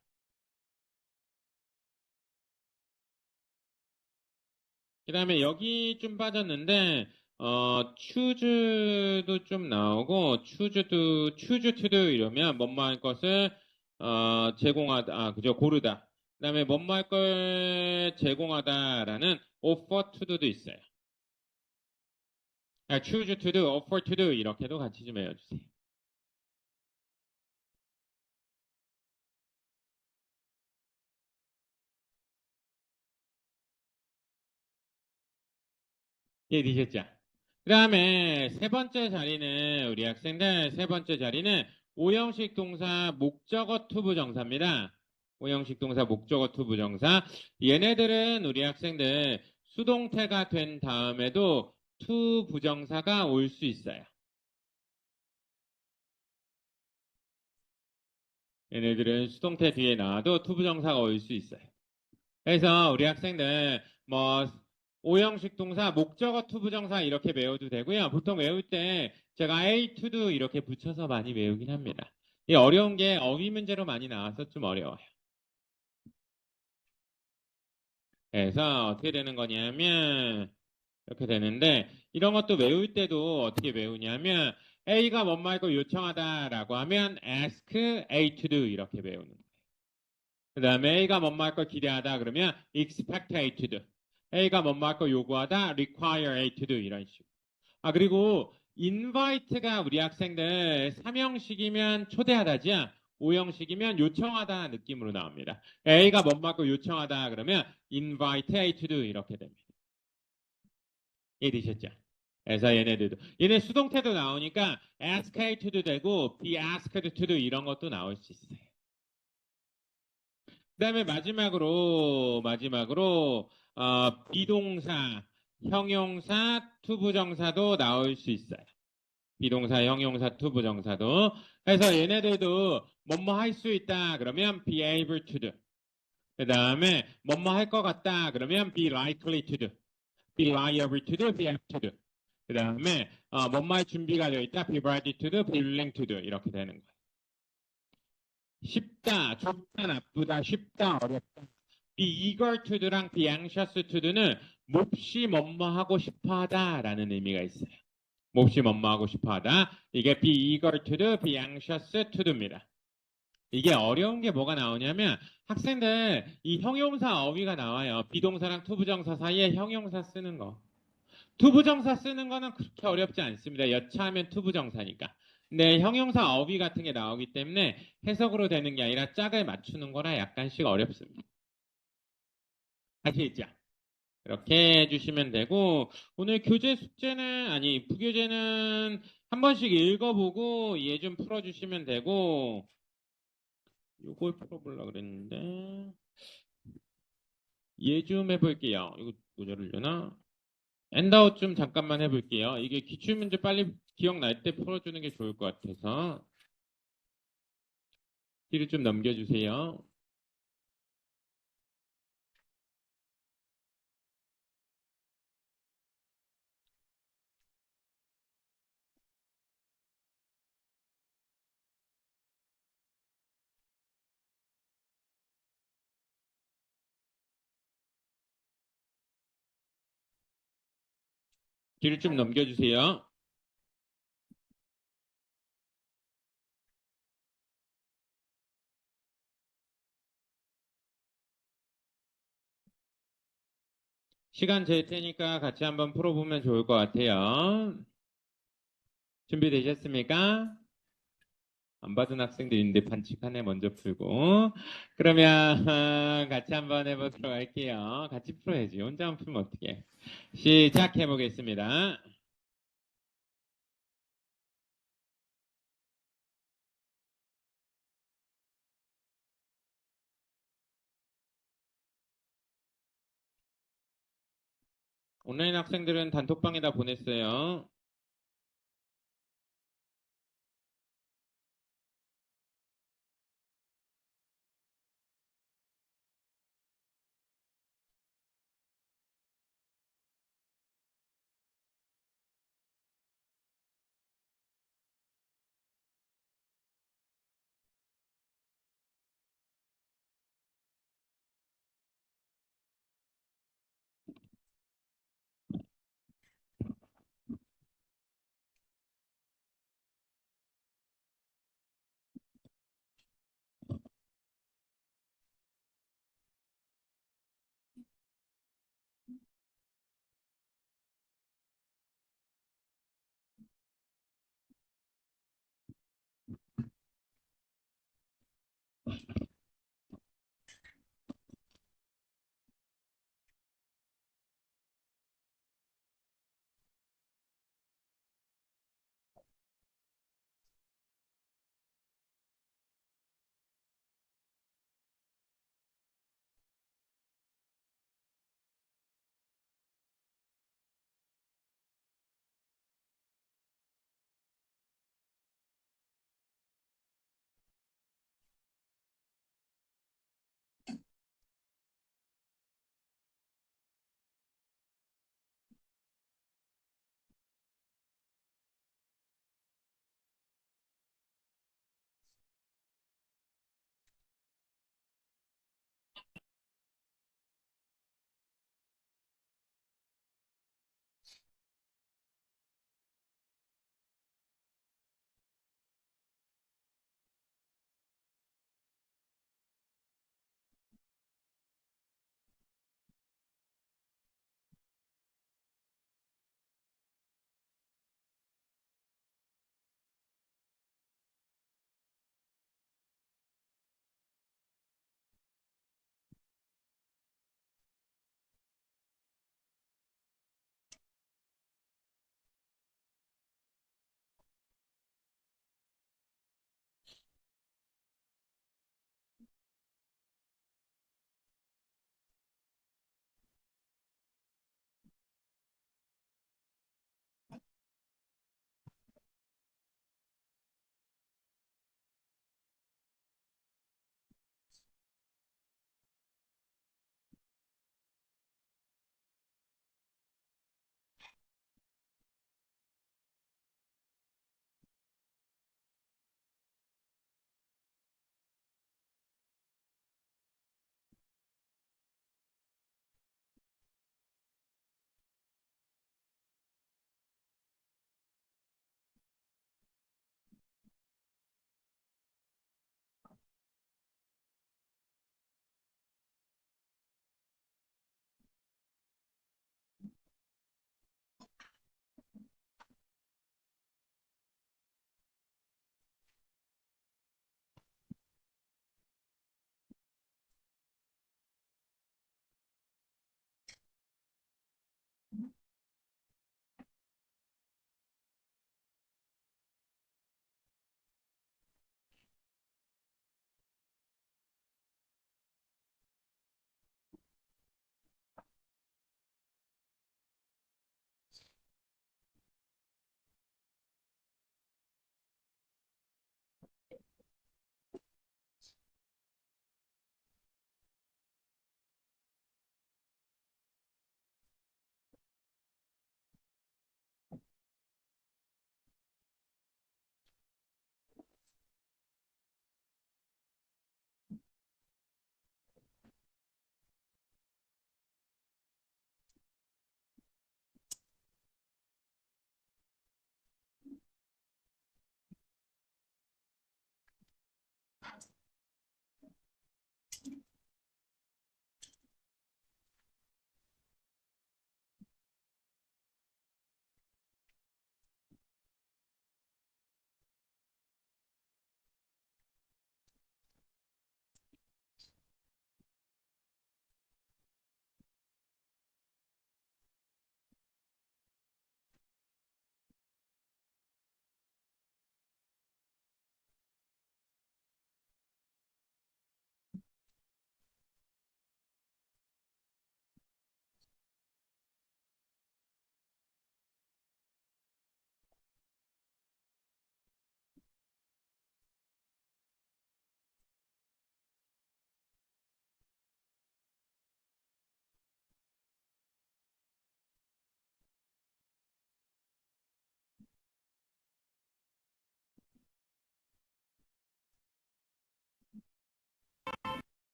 그 다음에 여기 좀 빠졌는데 choose도 좀 나오고 choose to do 이러면 뭐뭐 할 것을 제공하다 그죠 고르다. 그 다음에 뭐뭐 할 걸 제공하다라는 offer to do도 있어요. choose to do, offer to do 이렇게도 같이 좀 외워주세요. 이해되셨죠? 그 다음에 세 번째 자리는 우리 학생들 세 번째 자리는 오형식 동사 목적어 투 부정사입니다. 오형식 동사 목적어 투 부정사. 얘네들은 우리 학생들 수동태가 된 다음에도 투 부정사가 올 수 있어요. 얘네들은 수동태 뒤에 나와도 투 부정사가 올 수 있어요. 그래서 우리 학생들 뭐 오형식 동사 목적어 투 부정사 이렇게 외워도 되고요. 보통 외울 때 제가 A to do 이렇게 붙여서 많이 외우긴 합니다. 이 어려운 게 어휘 문제로 많이 나와서 좀 어려워요. 그래서 어떻게 되는 거냐면 이렇게 되는데 이런 것도 외울 때도 어떻게 외우냐면 A가 뭔 말고 요청하다라고 하면 ask A to do 이렇게 외우는 거예요. 그 다음에 A가 뭔 말고 기대하다 그러면 expect A to do. A가 뭔 말고 요구하다 require A to do 이런 식으로. 아 그리고 invite가 우리 학생들 3형식이면 초대하다지야 5형식이면 요청하다 느낌으로 나옵니다. A가 뭔 말고 요청하다 그러면 invite A to do 이렇게 됩니다. 이해되셨죠? 그래서 얘네들도 얘네 수동태도 나오니까 ask A to do 되고 be asked to do 이런 것도 나올 수 있어요. 그다음에 마지막으로 비동사, 형용사, 투부정사도 나올 수 있어요. 비동사, 형용사, 투부정사도. 그래서 얘네들도 뭐뭐 할 수 있다 그러면 be able to do. 그다음에 뭐뭐 할 것 같다 그러면 be likely to do. be liable to do, be apt to do. 그다음에 뭐뭐 할 준비가 되어 있다 be ready to do, be willing to do 이렇게 되는 거예요. 쉽다, 좁다, 나쁘다, 쉽다, 어렵다. be eager to do랑 be anxious to do는 몹시 뭐뭐하고 싶어하다라는 의미가 있어요. 몹시 뭐뭐하고 싶어하다. 이게 be eager to do, be anxious to do입니다. 이게 어려운 게 뭐가 나오냐면 학생들 이 형용사 어휘가 나와요. 비동사랑 투부정사 사이에 형용사 쓰는 거. 투부정사 쓰는 거는 그렇게 어렵지 않습니다. 여차하면 투부정사니까. 근데 형용사 어휘 같은 게 나오기 때문에 해석으로 되는 게 아니라 짝을 맞추는 거라 약간씩 어렵습니다. 아시겠죠? 이렇게 해주시면 되고 오늘 교재 숙제는 아니 부교재는 한 번씩 읽어보고 얘 좀 풀어주시면 되고 이걸 풀어보려고 그랬는데 얘 좀 해볼게요. 이거 모자르려나? 엔다웃 좀 잠깐만 해볼게요. 이게 기출문제 빨리 기억날 때 풀어주는 게 좋을 것 같아서 뒤를 좀 넘겨주세요. 뒤를 좀 넘겨주세요. 시간 잴 테니까 같이 한번 풀어보면 좋을 것 같아요. 준비되셨습니까? 안 받은 학생들인데 반칙하네 먼저 풀고 그러면 같이 한번 해보도록 할게요. 같이 풀어야지 혼자만 풀면 어떡해. 시작해 보겠습니다. 온라인 학생들은 단톡방에다 보냈어요.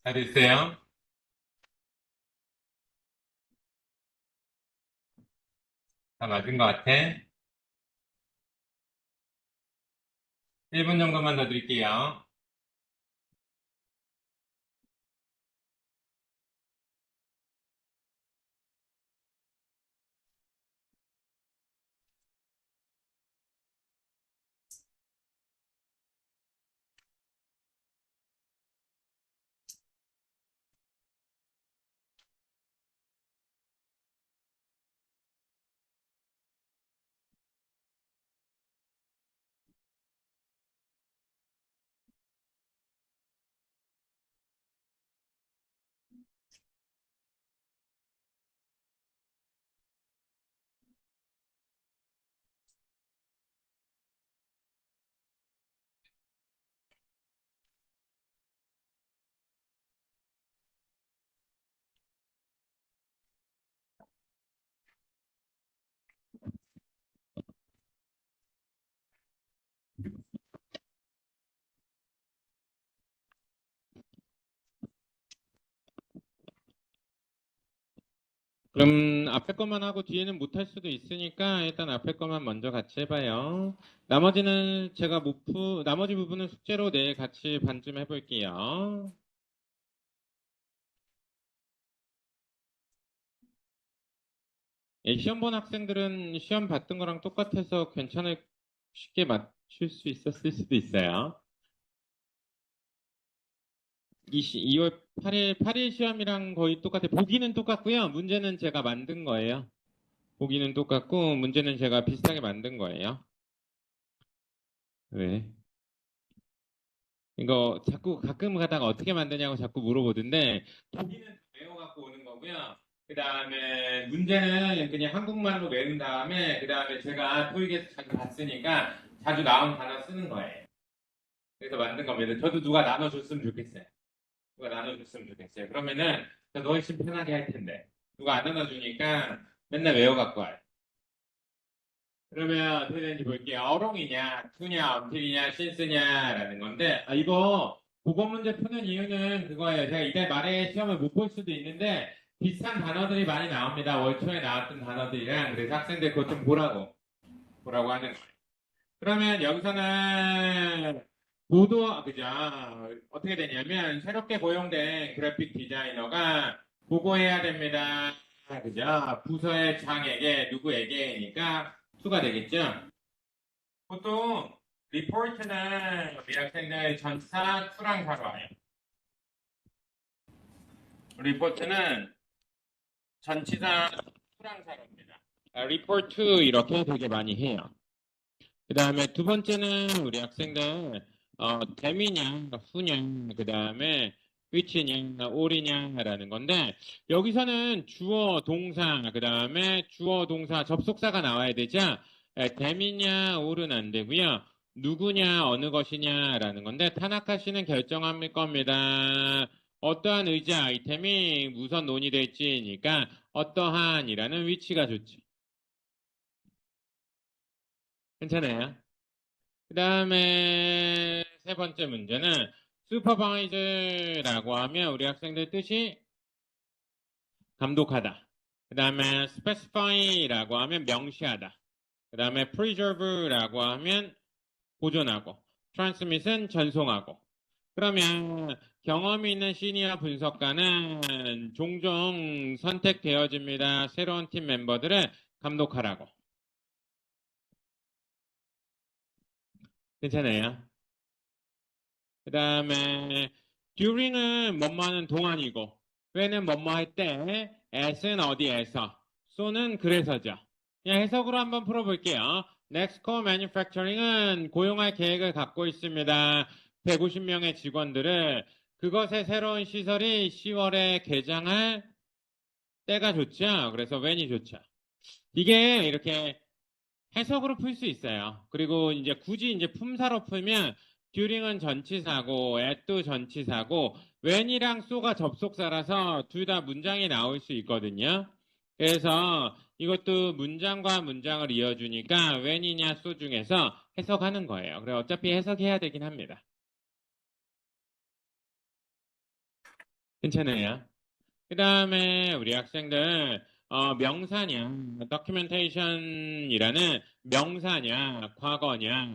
다 됐어요? 다 맞은 것 같아? 1분 정도만 더 드릴게요. 그럼 앞에 것만 하고 뒤에는 못할 수도 있으니까 일단 앞에 것만 먼저 같이 해봐요. 나머지는 제가 나머지 부분은 숙제로 내일 같이 반쯤 해볼게요. 예, 시험 본 학생들은 시험 봤던 거랑 똑같아서 쉽게 맞출 수 있었을 수도 있어요. 2월 8일 시험이랑 거의 똑같아요. 보기는 똑같고요. 문제는 제가 만든 거예요. 보기는 똑같고 문제는 제가 비슷하게 만든 거예요. 네. 이거 자꾸 가끔 가다가 어떻게 만드냐고 자꾸 물어보던데 보기는 외워갖고 오는 거고요. 그 다음에 문제는 그냥 한국말로 외운 다음에 그 다음에 제가 토익에서 자주 봤으니까 자주 나온 단어 쓰는 거예요. 그래서 만든 겁니다. 저도 누가 나눠줬으면 좋겠어요. 누가 나눠줬으면 좋겠어요. 그러면은 저도 훨씬 편하게 할 텐데 누가 안 나눠주니까 맨날 외워갖고 와요. 그러면 어떻게 되는지 볼게요. 어롱이냐, 투냐, 언틸이냐, 신스냐라는 건데, 이거 국어 문제 푸는 이유는 그거예요. 제가 이달 말에 시험을 못 볼 수도 있는데, 비슷한 단어들이 많이 나옵니다. 월초에 나왔던 단어들이랑. 그래서 학생들 그것 좀 보라고 하는 거예요. 그러면 여기서는 그죠? 어떻게 되냐면, 새롭게 고용된 그래픽 디자이너가 보고해야 됩니다. 그죠? 부서의 장에게, 누구에게니까, 투가 되겠죠? 보통 리포트는 우리 학생들 전사 투랑 바로 와요. 리포트는 전치사 투랑 사로입니다. 리포트 이렇게 되게 많이 해요. 그 다음에 두 번째는 우리 학생들 댐이냐 후냐 그 다음에 which냐 all이냐라는 건데 여기서는 주어 동사 그 다음에 주어 동사 접속사가 나와야 되죠. 댐이냐 all은 안 되고요. 누구냐 어느 것이냐라는 건데 타나카 씨는 결정할 겁니다. 어떠한 의자 아이템이 우선 논의될지니까 어떠한이라는 위치가 좋지. 괜찮아요? 그 다음에 세 번째 문제는 supervise라고 하면 우리 학생들 뜻이 감독하다. 그 다음에 specify라고 하면 명시하다. 그 다음에 preserve라고 하면 보존하고 transmit은 전송하고 그러면 경험이 있는 시니어 분석가는 종종 선택되어집니다. 새로운 팀 멤버들을 감독하라고. 괜찮아요? 그 다음에 during은 뭐뭐하는 동안이고 when은 뭐뭐 할 때, as는 어디에서, so는 그래서죠. 그냥 해석으로 한번 풀어볼게요. Nextco Manufacturing은 고용할 계획을 갖고 있습니다. 150명의 직원들을 그것의 새로운 시설이 10월에 개장할 때가 좋죠. 그래서 when이 좋죠. 이게 이렇게 해석으로 풀 수 있어요. 그리고 이제 굳이 이제 품사로 풀면 during은 전치사고 at도 전치사고 when이랑 so가 접속사라서 둘 다 문장이 나올 수 있거든요. 그래서 이것도 문장과 문장을 이어주니까 when이냐 so 중에서 해석하는 거예요. 그래 어차피 해석해야 되긴 합니다. 괜찮아요. 그 다음에 우리 학생들, 명사냐, documentation이라는 명사냐, 과거냐,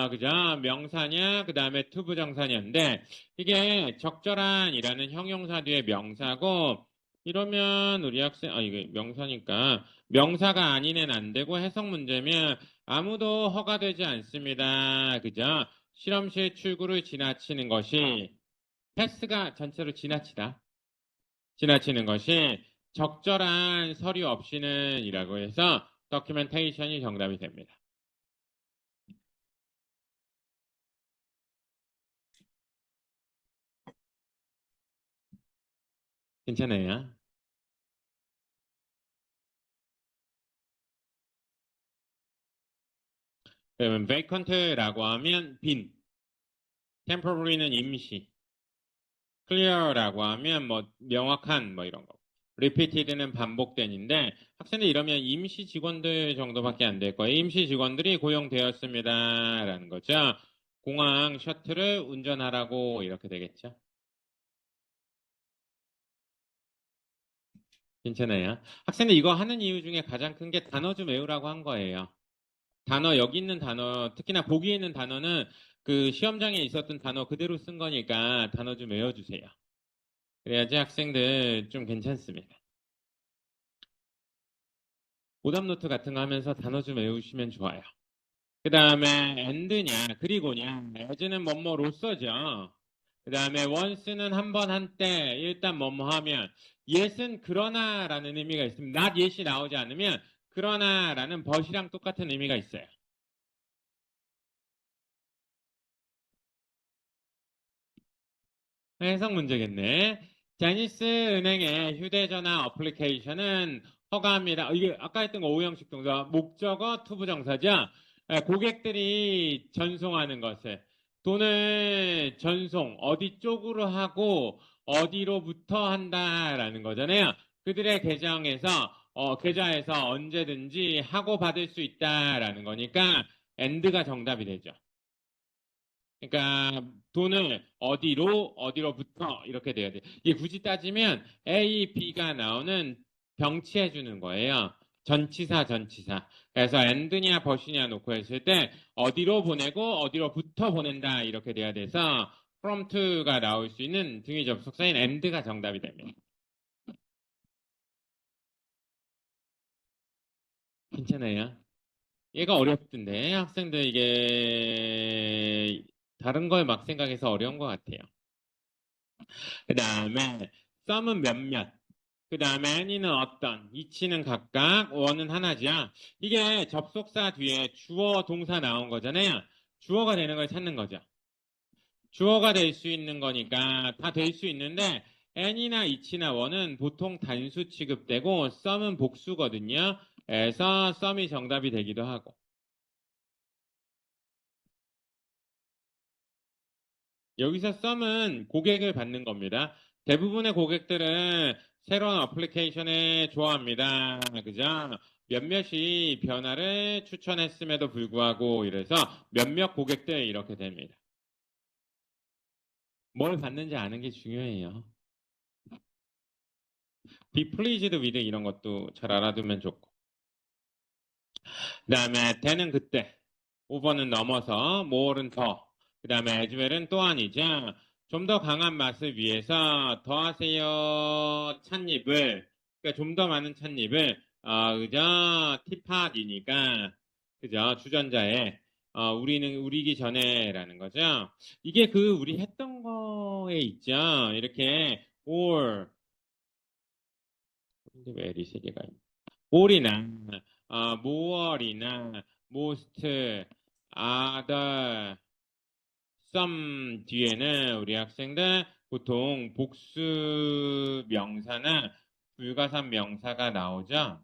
그죠? 명사냐, 그 다음에 투부정사냐인데, 이게 적절한이라는 형용사 뒤에 명사고, 이러면 우리 학생, 이게 명사니까, 명사가 아닌 애는 안 되고 해석 문제면 아무도 허가되지 않습니다. 그죠? 실험실 출구를 지나치는 것이, 패스가 전체로 지나치다. 지나치는 것이 적절한 서류 없이는 이라고 해서 documentation이 정답이 됩니다. 괜찮아요? 그러면 vacant라고 하면 빈, temporary는 임시, clear라고 하면 뭐 명확한 뭐 이런 거. repeated는 반복된인데 학생들 이러면 임시 직원들 정도밖에 안 될 거예요. 임시 직원들이 고용되었습니다라는 거죠. 공항 셔틀을 운전하라고 이렇게 되겠죠. 괜찮아요. 학생들 이거 하는 이유 중에 가장 큰 게 단어 좀 외우라고 한 거예요. 단어, 여기 있는 단어, 특히나 보기에 있는 단어는 그 시험장에 있었던 단어 그대로 쓴 거니까 단어 좀 외워주세요. 그래야지 학생들 좀 괜찮습니다. 오답 노트 같은 거 하면서 단어 좀 외우시면 좋아요. 그 다음에 and냐, 그리고냐, as는 뭐뭐로서죠. 그 다음에 once는 한 번 한때 일단 뭐뭐 하면 yes은 그러나라는 의미가 있습니다. not yes이 나오지 않으면 그러나라는 but이랑 똑같은 의미가 있어요. 해석 문제겠네. 자니스 은행의 휴대전화 어플리케이션은 허가합니다. 이게 아까 했던 거 오형식 동사, 목적어 투부정사죠. 고객들이 전송하는 것을 돈을 전송 어디 쪽으로 하고 어디로부터 한다라는 거잖아요. 그들의 계좌에서 언제든지 하고 받을 수 있다라는 거니까 and가 정답이 되죠. 그러니까 돈을 어디로부터 이렇게 돼야 돼. 이게 굳이 따지면 A, B가 나오는 병치해 주는 거예요. 전치사. 그래서 and냐 벗이냐 놓고 했을 때 어디로 보내고 어디로부터 보낸다 이렇게 돼야 돼서 from to가 나올 수 있는 등위 접속사인 and가 정답이 됩니다. 괜찮아요? 얘가 어렵던데 학생들 이게 다른 걸 막 생각해서 어려운 것 같아요. 그 다음에 some은 몇몇, 그 다음에 any는 어떤, each는 각각, one은 하나죠. 이게 접속사 뒤에 주어, 동사 나온 거잖아요. 주어가 되는 걸 찾는 거죠. 주어가 될 수 있는 거니까 다 될 수 있는데 any나 each나 one은 보통 단수 취급되고 some은 복수거든요. 그래서 some이 정답이 되기도 하고. 여기서 썸은 고객을 받는 겁니다. 대부분의 고객들은 새로운 어플리케이션을 좋아합니다. 그죠? 몇몇이 변화를 추천했음에도 불구하고 이래서 몇몇 고객들 이렇게 됩니다. 뭘 받는지 아는 게 중요해요. be pleased with 이런 것도 잘 알아두면 좋고. 그 다음에 the는 그때, over는 넘어서, more는 더. 그 다음에 as well은 또한이죠. 좀 더 강한 맛을 위해서 더하세요 찻잎을, 그러니까 좀 더 많은 찻잎을, 그죠? 티팟이니까, 그죠? 주전자에, 우리는 우리기 전에라는 거죠. 이게 그 우리 했던 거에 있죠. 이렇게 or, 근데 왜 이 세 개가 있나? all이나, more이나, most, other, some 뒤에는 우리 학생들 보통 복수 명사나 불가산 명사가 나오죠.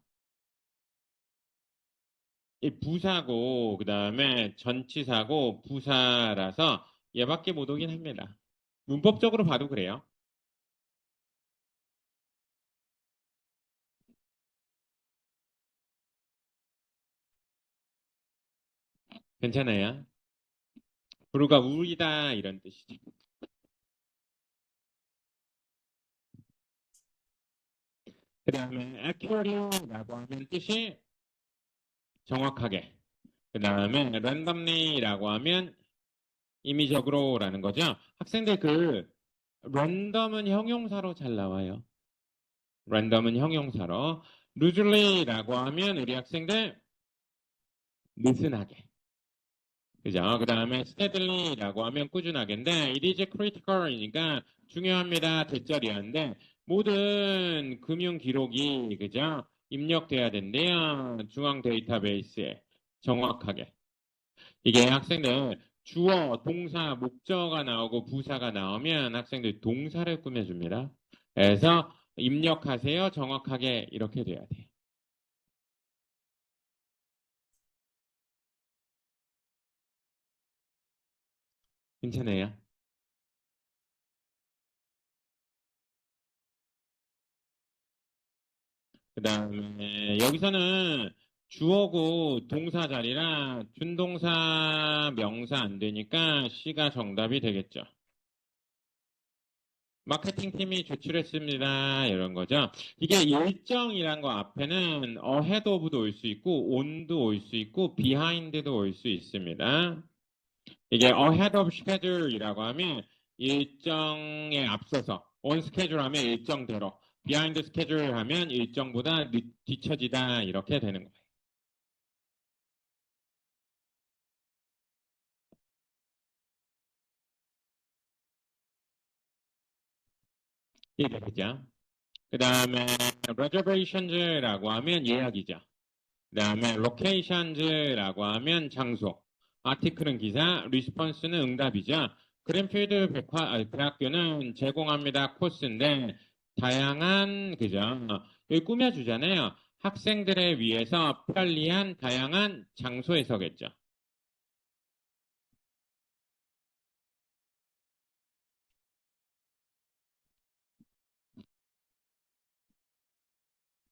이 부사고 그다음에 전치사고 부사라서 얘밖에 못 오긴 합니다. 문법적으로 봐도 그래요. 괜찮아요. 부르가 울이다 이런 뜻이죠. 그 다음에 accurately라고 하면 뜻이 정확하게. 그 다음에 randomly라고 하면 임의적으로라는 거죠. 학생들 랜덤은 형용사로 잘 나와요. 랜덤은 형용사로. usually라고 하면 우리 학생들 느슨하게. 그죠? 그 다음에 steadily,라고 하면 꾸준하게인데 it is critical이니까 중요합니다. 대절이었는데 모든 금융 기록이 그죠? 입력돼야 된대요. 중앙 데이터베이스에 정확하게. 이게 학생들 주어, 동사, 목적어가 나오고 부사가 나오면 학생들 동사를 꾸며줍니다. 그래서 입력하세요. 정확하게 이렇게 돼야 돼요. 괜찮아요? 그 다음에 여기서는 주어고 동사 자리라 준동사 명사 안 되니까 C가 정답이 되겠죠. 마케팅 팀이 조출했습니다. 이런 거죠. 이게 일정이란 거 앞에는 ahead of도 올 수 있고 on도 올 수 있고 behind도 올 수 있습니다. 이게 ahead of schedule이라고 하면 일정에 앞서서 on schedule 하면 일정대로 behind schedule 하면 일정보다 뒤처지다 이렇게 되는 거예요. 이게 그죠? 그 다음에 reservations라고 하면 예약이죠. 그 다음에 locations라고 하면 장소. 아티클은 기사, response는 응답이죠. 그린필드 대학교는 제공합니다. 코스인데 다양한 그죠? 여기 꾸며주잖아요. 학생들에 위해서 편리한 다양한 장소에서겠죠.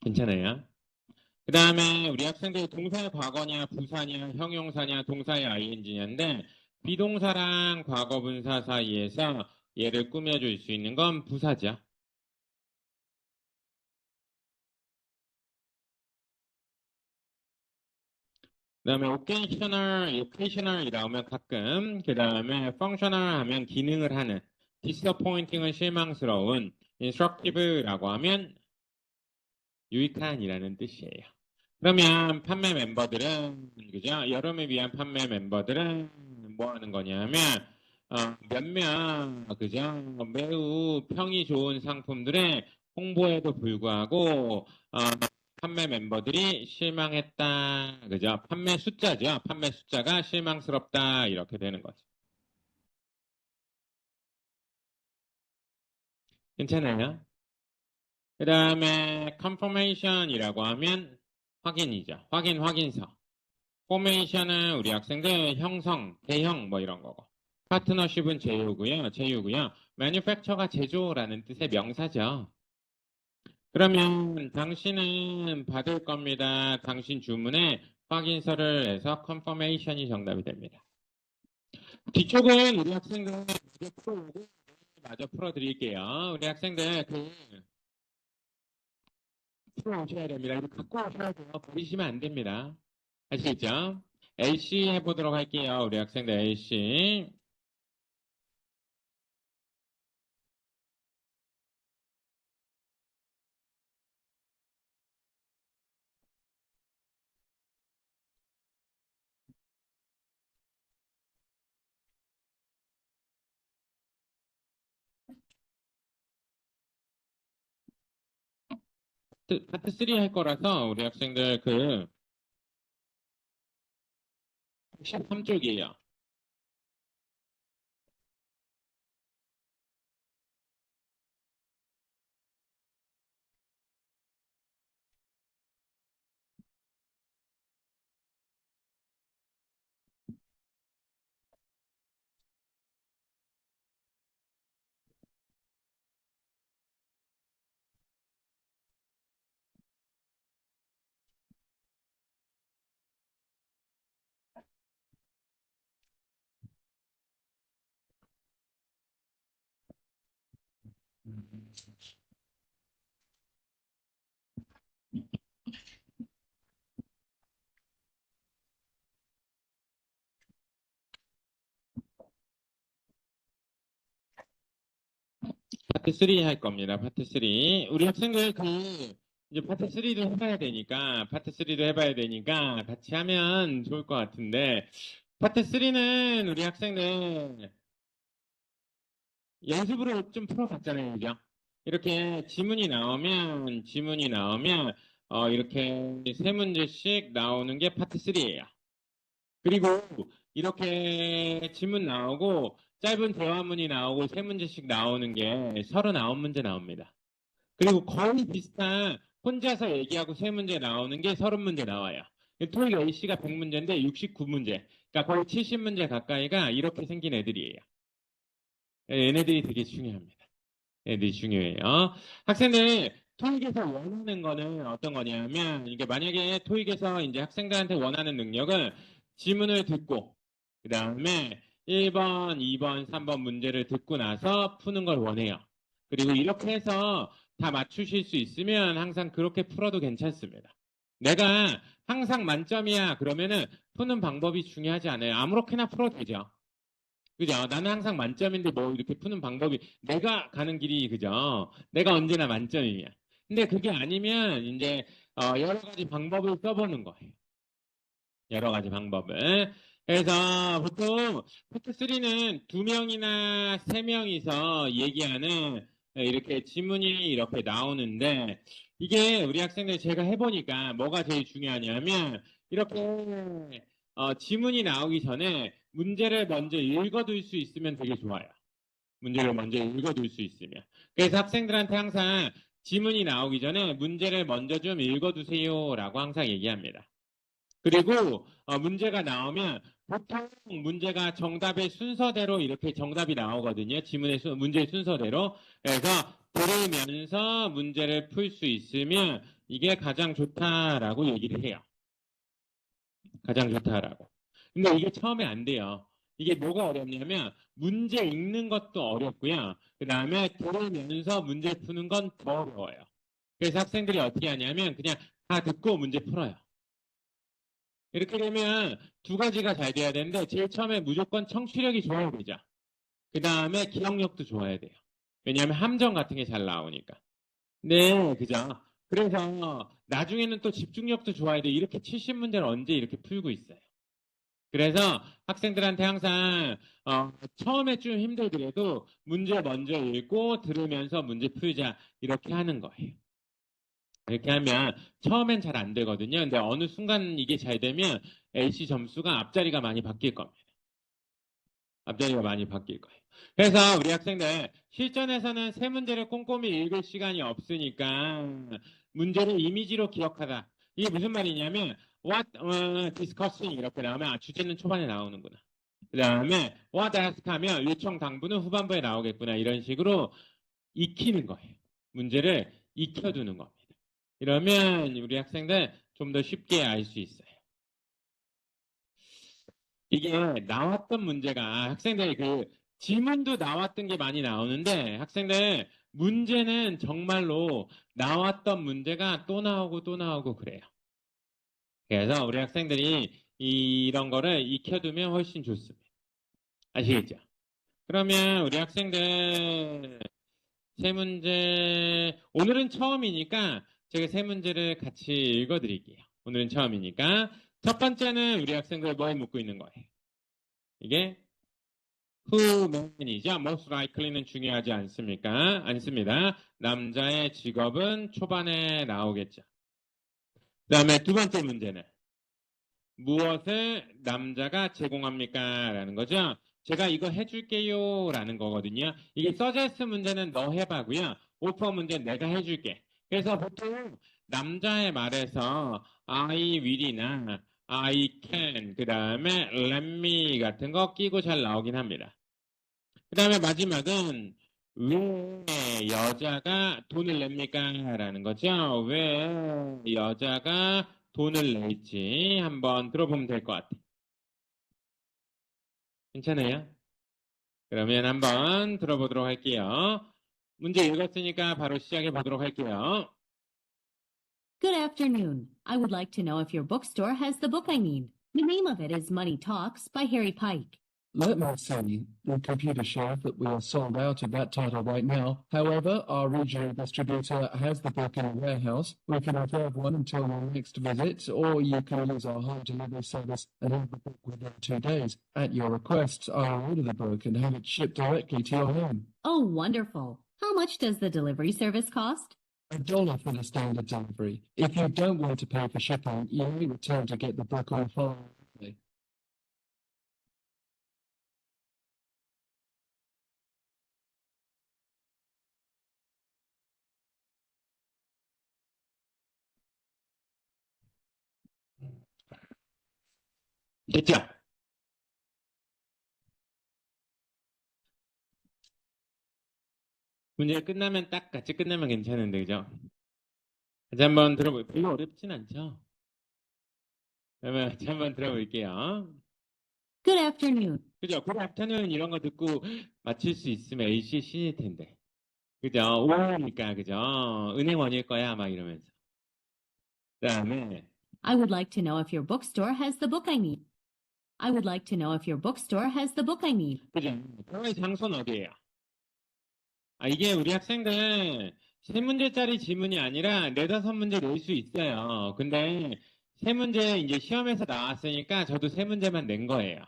괜찮아요? 그 다음에 우리 학생들 동사의 과거냐, 부사냐, 형용사냐, 동사의 ing냐인데 비동사랑 과거분사 사이에서 얘를 꾸며줄 수 있는 건 부사죠. 그 다음에 occasional이라고 하면 가끔, 그 다음에 functional 하면 기능을 하는, disappointing은 실망스러운, instructive라고 하면 유익한이라는 뜻이에요. 그러면 판매 멤버들은 그죠? 여름을 위한 판매 멤버들은 뭐 하는 거냐면 몇몇 그죠? 매우 평이 좋은 상품들의 홍보에도 불구하고 판매 멤버들이 실망했다. 그죠? 판매 숫자죠. 판매 숫자가 실망스럽다. 이렇게 되는 거죠. 괜찮아요? 그 다음에 confirmation이라고 하면 확인이죠. 확인서. 포메이션은 우리 학생들 형성, 대형 뭐 이런 거고. 파트너십은 제휴고요. 매뉴팩처가 제조라는 뜻의 명사죠. 그러면 당신은 받을 겁니다. 당신 주문에 확인서를 해서 컨퍼메이션이 정답이 됩니다. 뒤쪽은 우리 학생들 마저 풀어드릴게요. 우리 학생들 풀어오셔야 됩니다. 이거 갖고 오셔야 돼요. 버리시면 안 됩니다. 아시겠죠? LC 해보도록 할게요. 우리 학생들 LC. 파트 3 할 거라서 우리 학생들 13쪽이에요. 파트 3 할 겁니다. 파트 3. 우리 학생들 이제 파트 3도 해봐야 되니까, 같이 하면 좋을 것 같은데, 파트 3는 우리 학생들 연습으로 좀 풀어봤잖아요. 그죠? 이렇게 지문이 나오면, 이렇게 세 문제씩 나오는 게 파트 3예요. 그리고 이렇게 지문 나오고, 짧은 대화문이 나오고, 세 문제씩 나오는 게 39문제 나옵니다. 그리고 거의 비슷한 혼자서 얘기하고 세 문제 나오는 게 30문제 나와요. 토익 A씨가 100문제인데 69문제. 그러니까 거의 70문제 가까이가 이렇게 생긴 애들이에요. 얘네들이 되게 중요합니다. 얘네들이 중요해요. 학생들 토익에서 원하는 거는 어떤 거냐면 이게 만약에 토익에서 이제 학생들한테 원하는 능력은 지문을 듣고 그 다음에 1번, 2번, 3번 문제를 듣고 나서 푸는 걸 원해요. 그리고 이렇게 해서 다 맞추실 수 있으면 항상 그렇게 풀어도 괜찮습니다. 내가 항상 만점이야 그러면은 푸는 방법이 중요하지 않아요. 아무렇게나 풀어도 되죠. 그죠? 나는 항상 만점인데 뭐 이렇게 푸는 방법이 내가 가는 길이 그죠? 내가 언제나 만점이야. 근데 그게 아니면 이제 여러 가지 방법을 써보는 거예요. 여러 가지 방법을. 그래서 보통 파트 3는 2명이나 3명이서 얘기하는 이렇게 지문이 이렇게 나오는데 이게 우리 학생들 제가 해보니까 뭐가 제일 중요하냐면 이렇게 지문이 나오기 전에 문제를 먼저 읽어둘 수 있으면 되게 좋아요. 문제를 먼저 읽어둘 수 있으면. 그래서 학생들한테 항상 지문이 나오기 전에 문제를 먼저 좀 읽어두세요라고 항상 얘기합니다. 그리고 문제가 나오면 보통 문제가 정답의 순서대로 이렇게 정답이 나오거든요. 문제의 순서대로. 그래서 들으면서 문제를 풀 수 있으면 이게 가장 좋다라고 얘기를 해요. 가장 좋다라고. 근데 이게 처음에 안 돼요. 이게 뭐가 어렵냐면 문제 읽는 것도 어렵고요. 그 다음에 들으면서 문제 푸는 건 더 어려워요. 그래서 학생들이 어떻게 하냐면 그냥 다 듣고 문제 풀어요. 이렇게 되면 두 가지가 잘 돼야 되는데 제일 처음에 무조건 청취력이 좋아야 되죠. 그 다음에 기억력도 좋아야 돼요. 왜냐하면 함정 같은 게 잘 나오니까. 네, 그죠. 그래서 나중에는 또 집중력도 좋아야 돼. 이렇게 70문제를 언제 이렇게 풀고 있어요. 그래서 학생들한테 항상 처음에 좀 힘들더라도 문제 먼저 읽고 들으면서 문제 풀자 이렇게 하는 거예요. 이렇게 하면 처음엔 잘 안 되거든요. 근데 어느 순간 이게 잘 되면 AC 점수가 앞자리가 많이 바뀔 겁니다. 앞자리가 많이 바뀔 거예요. 그래서 우리 학생들 실전에서는 세 문제를 꼼꼼히 읽을 시간이 없으니까 문제를 이미지로 기억하다. 이게 무슨 말이냐면 what discussing 이렇게 나오면 주제는 초반에 나오는구나. 그 다음에 what ask 하면 요청 당부는 후반부에 나오겠구나. 이런 식으로 익히는 거예요. 문제를 익혀두는 겁니다. 이러면 우리 학생들 좀 더 쉽게 알 수 있어요. 이게 나왔던 문제가 학생들 지문도 나왔던 게 많이 나오는데 학생들 문제는 정말로 나왔던 문제가 또 나오고 또 나오고 그래요. 그래서 우리 학생들이 이런 거를 익혀두면 훨씬 좋습니다. 아시겠죠? 그러면 우리 학생들 세 문제 오늘은 처음이니까 제가 세 문제를 같이 읽어드릴게요. 오늘은 처음이니까 첫 번째는 우리 학생들 뭐에 묻고 있는 거예요? 이게 who man이죠. most likely는 중요하지 않습니까? 않습니다. 남자의 직업은 초반에 나오겠죠. 그 다음에 두 번째 문제는 무엇을 남자가 제공합니까? 라는 거죠. 제가 이거 해줄게요 라는 거거든요. 이게 suggest 문제는 너 해봐고요. offer 문제는 내가 해줄게. 그래서 보통 남자의 말에서 I will이나 I can 그 다음에 let me 같은 거 끼고 잘 나오긴 합니다. 그 다음에 마지막은 왜 여자가 돈을 냅니까? 라는 거죠. 왜 여자가 돈을 낼지 한번 들어보면 될 것 같아요. 괜찮아요? 그러면 한번 들어보도록 할게요. 문제 읽었으니까 바로 시작해 보도록 할게요. Good afternoon. I would like to know if your bookstore has the book I need. The name of it is Money Talks by Harry Pike. Let me see. The computer shows that we are sold out of that title right now. However, our regional distributor has the book in a warehouse. We can reserve one until your next visit, or you can use our home delivery service and have the book within 2 days. At your request, I'll order the book and have it shipped directly to your home. Oh, wonderful. How much does the delivery service cost? $1 for the standard delivery. If you don't want to pay for shipping, you may return to get the book on file. 됐죠? 문제 끝나면 딱 같이 끝나면 괜찮은데, 그죠? 다시 한번 들어볼게요. 별로 어렵진 않죠? 그러면 다시 한번 들어볼게요. Good afternoon. 그죠? 그 앞에는 이런 거 듣고 맞힐 수 있으면 ACC일 텐데. 그죠? 오니까, 그죠? 은행원일 거야, 막 이러면서. 그 다음에, I would like to know if your bookstore has the book I need. I would like to know if your bookstore has the book I need. 그죠? 대화의 장소는 어디예요? 이게 우리 학생들 3문제짜리 지문이 아니라 4-5문제 낼 수 있어요. 근데 3문제 이제 시험에서 나왔으니까 저도 3문제만 낸 거예요.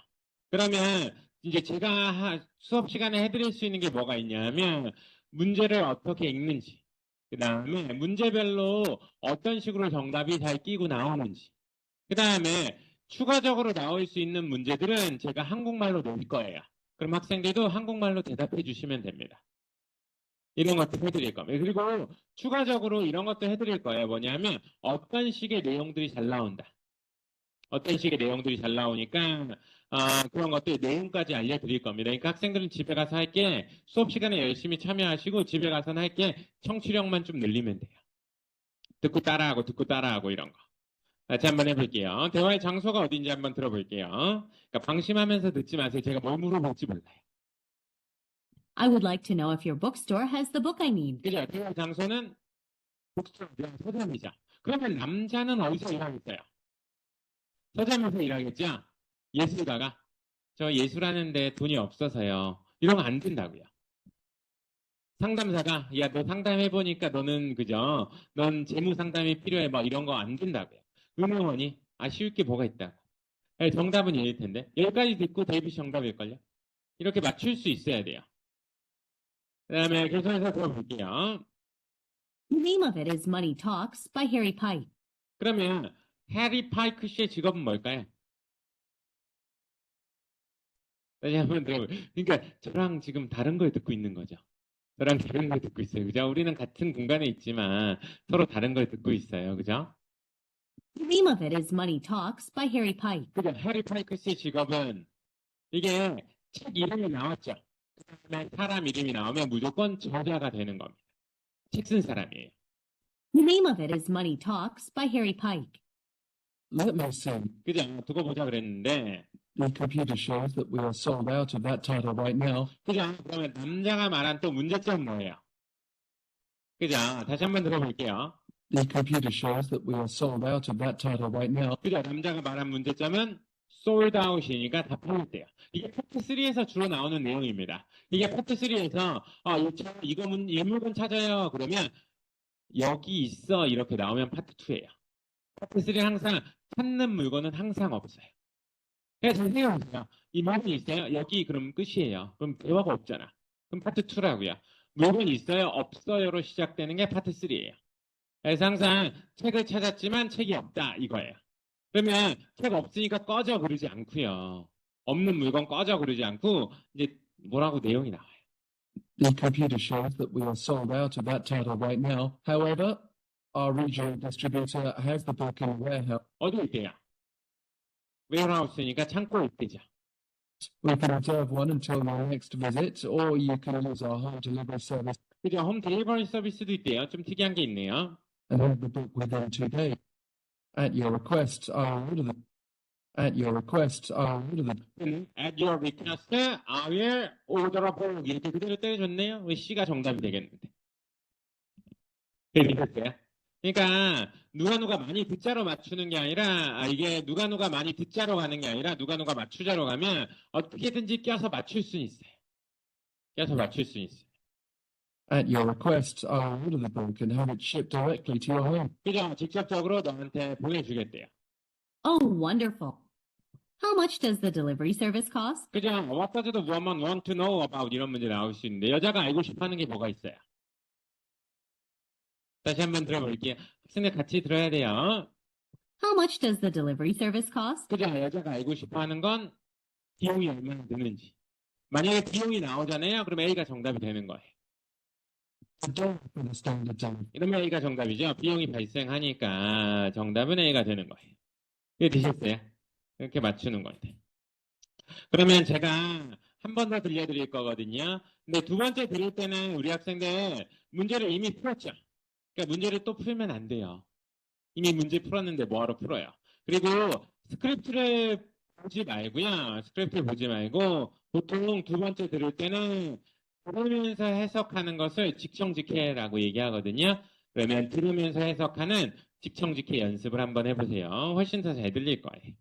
그러면 이제 제가 수업 시간에 해드릴 수 있는 게 뭐가 있냐면 문제를 어떻게 읽는지, 그 다음에 문제별로 어떤 식으로 정답이 잘 끼고 나오는지, 그 다음에 추가적으로 나올 수 있는 문제들은 제가 한국말로 낼 거예요. 그럼 학생들도 한국말로 대답해 주시면 됩니다. 이런 것도 해드릴 겁니다. 그리고 추가적으로 이런 것도 해드릴 거예요. 뭐냐면 어떤 식의 내용들이 잘 나온다. 어떤 식의 내용들이 잘 나오니까 그런 것들 내용까지 알려드릴 겁니다. 그러니까 학생들은 집에 가서 할 게 수업 시간에 열심히 참여하시고 집에 가서는 할 게 청취력만 좀 늘리면 돼요. 듣고 따라하고 이런 거. 다시 한번 해볼게요. 대화의 장소가 어딘지 한번 들어볼게요. 그러니까 방심하면서 듣지 마세요. 제가 뭘 물어볼지 몰라요. I would like to know if your bookstore has the book I need. 그죠? 대화 장소는 북스토어랑 서점이죠. 그러면 남자는 어디서 일하겠어요? 서점에서 일하겠죠? 예술가가. 저 예술하는데 돈이 없어서요. 이런 거 안 된다고요. 상담사가 야, 너 상담해보니까 너는 그죠? 넌 재무 상담이 필요해. 뭐 이런 거 안 된다고요. 은행원이 아쉬울 게 뭐가 있다고. 정답은 얘일 텐데. 여기까지 듣고 데이비 정답일걸요? 이렇게 맞출 수 있어야 돼요. 그 다음에 계속해서 들어볼게요. The name of it is Money Talks by Harry Pike. 그러면 해리 파이크 씨의 직업은 뭘까요? 다시 한번 들어볼게요. 그러니까 저랑 지금 다른 걸 듣고 있는 거죠. 저랑 다른 걸 듣고 있어요. 그죠? 우리는 같은 공간에 있지만 서로 다른 걸 듣고 있어요. 그죠? The name of it is Money Talks by Harry Pike. 그죠? 해리 파이크 씨의 직업은 이게 책 이름이 나왔죠. 그다음에 사람 이름이 나오면 무조건 저자가 되는 겁니다. 책 쓴 사람이에요. The name of it is Money Talks by Harry Pike. Let me see. 그죠? 두고 보자 그랬는데 The computer shows that we are sold out of that title right now. 그죠? 그러면 남자가 말한 또 문제점 뭐예요? 그죠? 다시 한번 들어볼게요. The computer shows that we are sold out of that title right now. 그죠? 남자가 말한 문제점은 sold out이니까 다 팔렸대요. 이게 파트 3에서 주로 나오는 내용입니다. 이게 파트 3에서 이 물건 찾아요. 그러면 여기 있어 이렇게 나오면 파트 2예요. 파트 3는 항상 찾는 물건은 항상 없어요. 그래서 잘 생각해보세요. 이 물건이 있어요? 여기 그럼 끝이에요. 그럼 대화가 없잖아. 그럼 파트 2라고요. 물건이 있어요? 없어요로 시작되는 게 파트 3예요. 그래서 항상 책을 찾았지만 책이 없다 이거예요. 그러면 책 없으니까 꺼져 그러지 않고요. 없는 물건 꺼져 그러지 않고 이제 뭐라고 내용이 나와요. The computer shows that we are sold out of that title right now. However, our regional distributor has the book in a warehouse. 어디 있대요? 웨어하우스니까 창고에 있대죠. We can reserve one until your next visit, or you can use our home delivery service 그죠? 홈 딜리버리 서비스도 있대요. 좀 특이한 게 있네요. and have the book within 2 days. At your request, I'll order the. At your request, I'll order the. At your request, I will order a book. 이렇게 그대로 때려줬네요. 왜 C가 정답이 되겠는데. 되셨어요? 그러니까 누가 많이 듣자로 맞추는 게 아니라 이게 누가 많이 듣자로 가는 게 아니라 누가 맞추자로 가면 어떻게든지 껴서 맞출 수는 있어요. 껴서 맞출 수는 있어요. At your request, I'll order the book and have it shipped directly to your home. 그죠? 직접적으로 너한테 보내주겠대요. Oh, wonderful. How much does the delivery service cost? 그죠? What does the woman want to know about 이런 문제 나올 수 있는데 여자가 알고 싶어하는 게 뭐가 있어요? 다시 한번 들어볼게요. 학생들 같이 들어야 돼요. How much does the delivery service cost? 그죠? 여자가 알고 싶어하는 건 비용이 얼마나 드는지. 만약에 비용이 나오잖아요. 그럼 A가 정답이 되는 거예요. The dollar for the standard time. 이러면 A가 정답이죠. 비용이 발생하니까 정답은 A가 되는 거예요. 이해 되셨어요? 이렇게 맞추는 건데. 그러면 제가 한 번 더 들려드릴 거거든요. 근데 두 번째 들을 때는 우리 학생들 문제를 이미 풀었죠. 그러니까 문제를 또 풀면 안 돼요. 이미 문제 풀었는데 뭐하러 풀어요. 그리고 스크립트를 보지 말고요. 스크립트를 보지 말고 보통 두 번째 들을 때는 들으면서 해석하는 것을 직청직해라고 얘기하거든요. 그러면 들으면서 해석하는 직청직해 연습을 한번 해보세요. 훨씬 더 잘 들릴 거예요.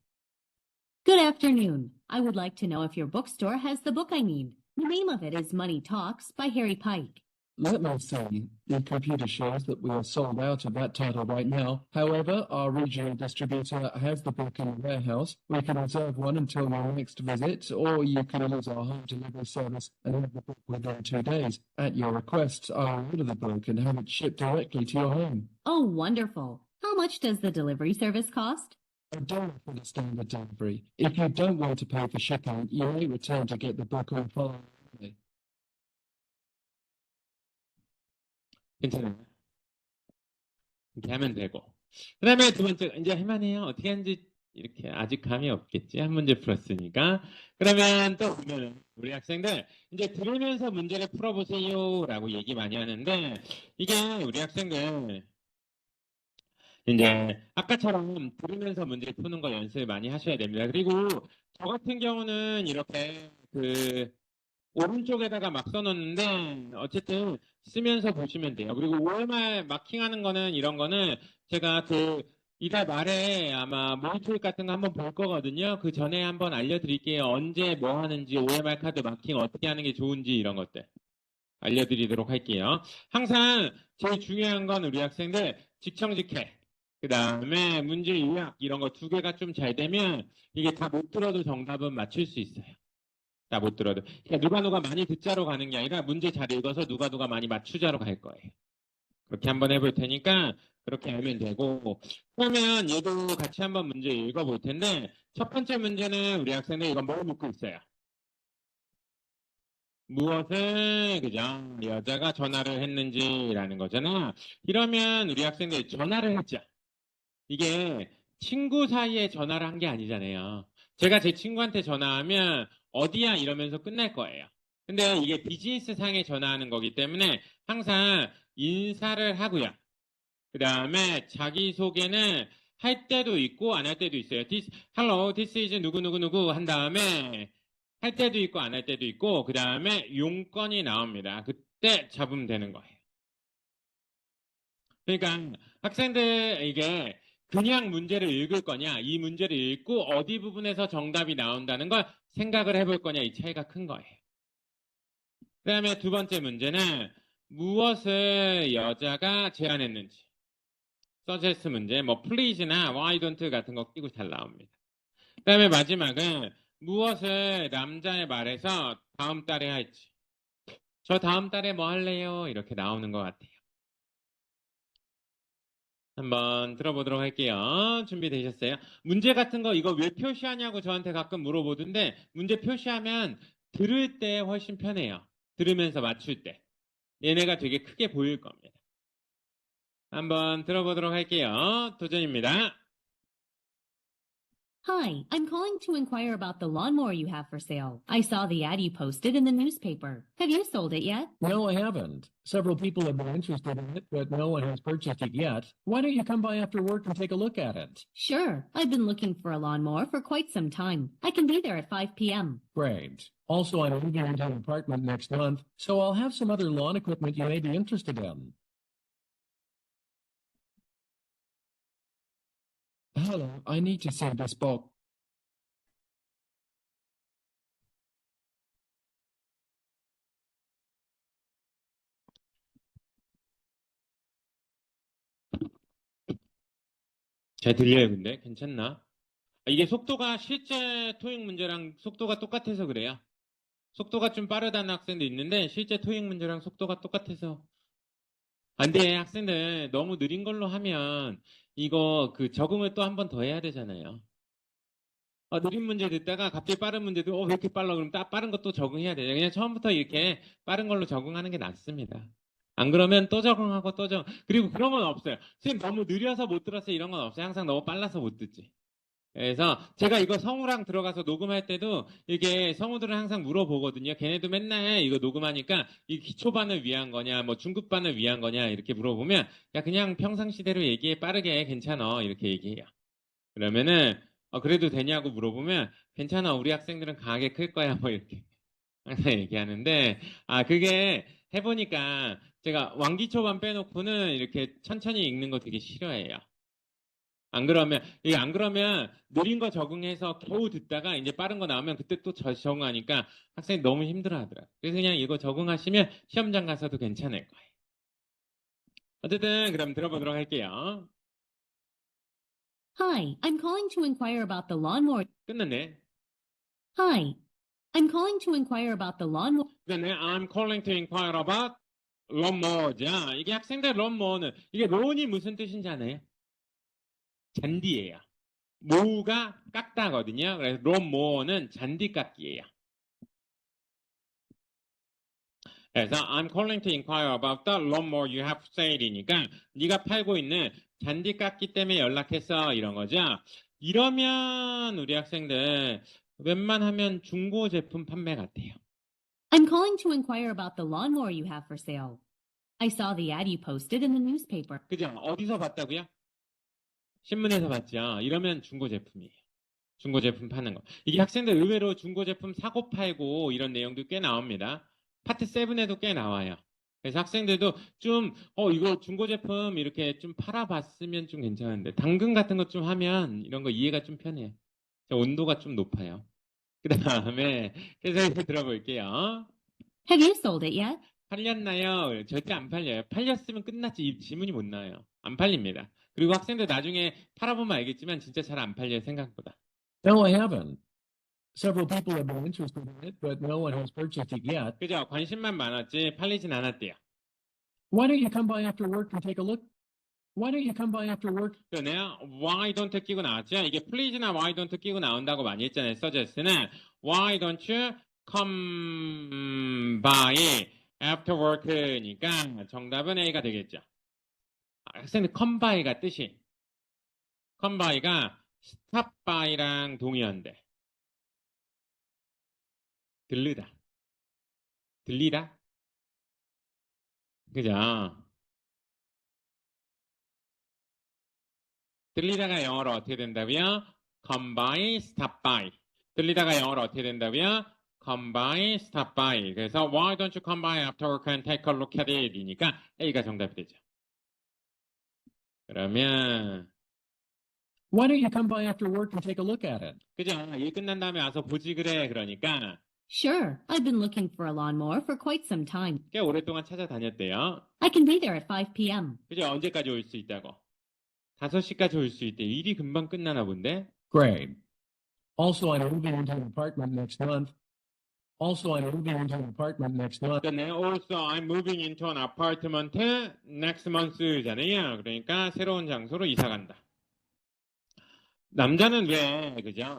Good afternoon. I would like to know if your bookstore has the book I need. The name of it is Money Talks by Harry Pike. Let me see. The computer shows that we are sold out of that title right now. However, our regional distributor has the book in the warehouse. We can reserve one until your next visit, or you can use our home delivery service and have the book within 2 days. At your request, I'll order the book and have it shipped directly to your home. Oh, wonderful. How much does the delivery service cost? $1 for the standard delivery. If you don't want to pay for shipping, you may return to get the book on following Monday. 괜찮아요. 이렇게 하면 되고. 그 다음에 두 번째, 이제 할만해요. 어떻게 하는지 이렇게 아직 감이 없겠지. 한 문제 풀었으니까. 그러면 또 보면은 우리 학생들 이제 들으면서 문제를 풀어보세요 라고 얘기 많이 하는데 이게 우리 학생들 이제 아까처럼 들으면서 문제 푸는 거 연습 많이 하셔야 됩니다. 그리고 저 같은 경우는 이렇게 오른쪽에다가 막 써놓는데 어쨌든 쓰면서 보시면 돼요. 그리고 OMR 마킹하는 거는 이런 거는 제가 이달 말에 아마 모니터링 같은 거 한번 볼 거거든요. 그 전에 한번 알려드릴게요. 언제 뭐 하는지 OMR 카드 마킹 어떻게 하는 게 좋은지 이런 것들 알려드리도록 할게요. 항상 제일 중요한 건 우리 학생들 직청직해. 그 다음에 문제 요약 이런 거 두 개가 좀 잘 되면 이게 다 못 들어도 정답은 맞출 수 있어요. 다 못 들어도. 그러니까 누가 많이 듣자로 가는 게 아니라 문제 잘 읽어서 누가 많이 맞추자로 갈 거예요. 그렇게 한번 해볼 테니까 그렇게 하면 되고 그러면 얘도 같이 한번 문제 읽어볼 텐데 첫 번째 문제는 우리 학생들 이건 뭘 묻고 있어요? 무엇을 그죠? 여자가 전화를 했는지라는 거잖아. 이러면 우리 학생들 전화를 했죠. 이게 친구 사이에 전화를 한 게 아니잖아요. 제가 제 친구한테 전화하면 어디야 이러면서 끝날 거예요. 근데 이게 비즈니스 상에 전화하는 거기 때문에 항상 인사를 하고요. 그 다음에 자기소개는 할 때도 있고 안 할 때도 있어요. Hello, this is 누구누구누구 한 다음에 할 때도 있고 안 할 때도 있고 그 다음에 용건이 나옵니다. 그때 잡으면 되는 거예요. 그러니까 학생들 이게 그냥 문제를 읽을 거냐 이 문제를 읽고 어디 부분에서 정답이 나온다는 걸 생각을 해볼 거냐 이 차이가 큰 거예요. 그 다음에 두 번째 문제는 무엇을 여자가 제안했는지 suggest 문제 뭐 please나 why don't 같은 거 끼고 잘 나옵니다. 그 다음에 마지막은 무엇을 남자의 말에서 다음 달에 할지 저 다음 달에 뭐 할래요 이렇게 나오는 것 같아요. 한번 들어보도록 할게요. 준비되셨어요? 문제 같은 거 이거 왜 표시하냐고 저한테 가끔 물어보던데 문제 표시하면 들을 때 훨씬 편해요. 들으면서 맞출 때. 얘네가 되게 크게 보일 겁니다. 한번 들어보도록 할게요. 도전입니다. Hi, I'm calling to inquire about the lawnmower you have for sale. I saw the ad you posted in the newspaper. Have you sold it yet? No, I haven't. Several people have been interested in it, but no one has purchased it yet. Why don't you come by after work and take a look at it? Sure, I've been looking for a lawnmower for quite some time. I can be there at 5 p.m. Great. Also, I'm moving into an apartment next month, so I'll have some other lawn equipment you may be interested in. hello, I need to save this book. 잘 들려요, 근데? 괜찮나? 이게 속도가 실제 토익 문제랑 속도가 똑같아서 그래요. 속도가 좀 빠르다는 학생도 있는데 실제 토익 문제랑 속도가 똑같아서 안 돼. 학생들 너무 느린 걸로 하면 이거 그 적응을 또 한 번 더 해야 되잖아요. 느린 문제 듣다가 갑자기 빠른 문제도 왜 이렇게 빨라? 그럼 빠른 것도 적응해야 돼요. 그냥 처음부터 이렇게 빠른 걸로 적응하는 게 낫습니다. 안 그러면 또 적응하고 또 적응. 그리고 그런 건 없어요. 선생님 너무 느려서 못 들었어요. 이런 건 없어요. 항상 너무 빨라서 못 듣지. 그래서 제가 이거 성우랑 들어가서 녹음할 때도 이게 성우들은 항상 물어보거든요. 걔네도 맨날 이거 녹음하니까 이 기초반을 위한 거냐, 뭐 중급반을 위한 거냐 이렇게 물어보면 야 그냥 평상시대로 얘기해 빠르게 괜찮아 이렇게 얘기해요. 그러면은 그래도 되냐고 물어보면 괜찮아 우리 학생들은 강하게 클 거야 뭐 이렇게 항상 얘기하는데 그게 해보니까 제가 왕기초반 빼놓고는 이렇게 천천히 읽는 거 되게 싫어해요. 안 그러면 느린 거 적응해서 겨우 듣다가 이제 빠른 거 나오면 그때 또 적응하니까 학생이 너무 힘들어 하더라고요. 그래서 그냥 이거 적응하시면 시험장 가서도 괜찮을 거예요. 어쨌든 그럼 들어보도록 할게요. Hi, I'm calling to inquire about the lawnmower. 끝났네. Hi, I'm calling to inquire about the lawnmower. 끝났네. I'm calling to inquire about lawnmower. 자, 이게 학생들 lawnmower는 이게 론이 무슨 뜻인지 아나요? 잔디예요. 모우가 깎다거든요. 그래서 lawnmower는 잔디 깎기예요. 그래서 I'm calling to inquire about the lawnmower you have for sale이니까 네가 팔고 있는 잔디 깎기 때문에 연락했어 이런 거죠. 이러면 우리 학생들 웬만하면 중고 제품 판매 같아요. I'm calling to inquire about the lawnmower you have for sale. I saw the ad you posted in the newspaper. 그죠? 어디서 봤다고요? 신문에서 봤죠. 이러면 중고 제품이에요. 중고 제품 파는 거. 이게 학생들 의외로 중고 제품 사고 팔고 이런 내용도 꽤 나옵니다. 파트 7에도 꽤 나와요. 그래서 학생들도 좀 이거 중고 제품 이렇게 좀 팔아봤으면 좀 괜찮은데 당근 같은 것 좀 하면 이런 거 이해가 좀 편해요. 온도가 좀 높아요. 그 다음에 계속 들어볼게요. Have you sold it yet? 팔렸나요? 절대 안 팔려요. 팔렸으면 끝났지. 이 질문이 못 나와요. 안 팔립니다. 그리고 학생들 나중에 팔아보면 알겠지만 진짜 잘 안 팔려요. 생각보다. No, I haven't. Several people have been interested in it, but no one has purchased it yet. 그죠? 관심만 많았지 팔리진 않았대요. Why don't you come by after work and take a look? Why don't you come by after work? 그러네요. Why don't 끼고 나왔죠? 이게 please나 why don't 끼고 나온다고 많이 했잖아요. suggest는 Why don't you come by after work니까 정답은 A가 되겠죠. 학생들 come by가 뜻이 come by가 stop by랑 동의어인데 들르다. 들리다? 그죠? 들리다가 영어로 어떻게 된다고요? come by, stop by. 들리다가 영어로 어떻게 된다고요? come by, stop by. 그래서 why don't you come by after work and take a look at it? 이니까 A가 정답이 되죠. 그러면 Why don't you come by after work and take a look at it? 그죠? 일 끝난 다음에 와서 보지 그래. 그러니까 Sure, I've been looking for a lawnmower for quite some time. 꽤 오랫동안 찾아다녔대요. I can be there at 5 p.m. 그죠? 언제까지 올 수 있다고? 5시까지 올 수 있대. 일이 금방 끝나나 본데? Great. Also, I'm moving into an apartment next month. Also, I'm moving into an apartment next month. 그러네. Also, I'm moving into an apartment next month잖아요. 그러니까 새로운 장소로 이사 간다. 남자는 왜, 그죠?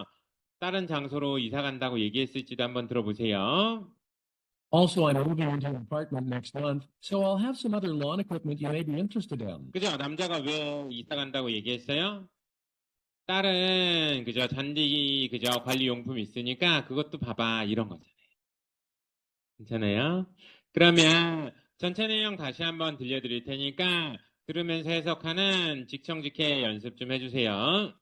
다른 장소로 이사 간다고 얘기했을지도 한번 들어보세요. Also, I'm moving into an apartment next month, so I'll have some other lawn equipment you may be interested in. 그죠? 남자가 왜 이사 간다고 얘기했어요? 다른, 그죠? 잔디, 그죠? 관리용품 있으니까 그것도 봐봐. 이런 거잖아요. 괜찮아요? 그러면 전체 내용 다시 한번 들려드릴 테니까 들으면서 해석하는 직청직해 연습 좀 해주세요.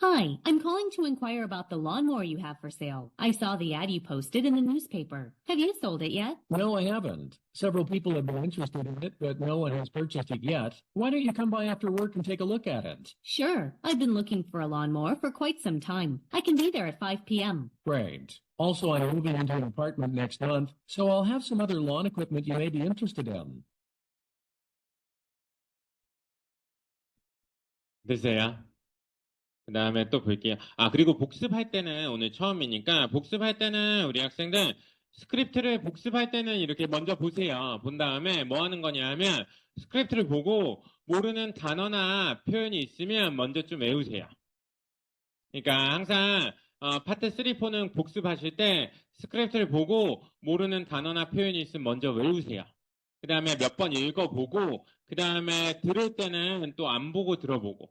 Hi, I'm calling to inquire about the lawnmower you have for sale. I saw the ad you posted in the newspaper. Have you sold it yet? No, I haven't. Several people have been interested in it, but no one has purchased it yet. Why don't you come by after work and take a look at it? Sure, I've been looking for a lawnmower for quite some time. I can be there at 5 p.m. Great. Also, I'm moving into an apartment next month, so I'll have some other lawn equipment you may be interested in. 됐어요. 그 다음에 또 볼게요. 아, 그리고 복습할 때는 오늘 처음이니까 복습할 때는 우리 학생들 스크립트를 복습할 때는 이렇게 먼저 보세요. 본 다음에 뭐 하는 거냐 하면 스크립트를 보고 모르는 단어나 표현이 있으면 먼저 좀 외우세요. 그러니까 항상 파트 3, 4는 복습하실 때 스크립트를 보고 모르는 단어나 표현이 있으면 먼저 외우세요. 그 다음에 몇 번 읽어보고 그 다음에 들을 때는 또 안 보고 들어보고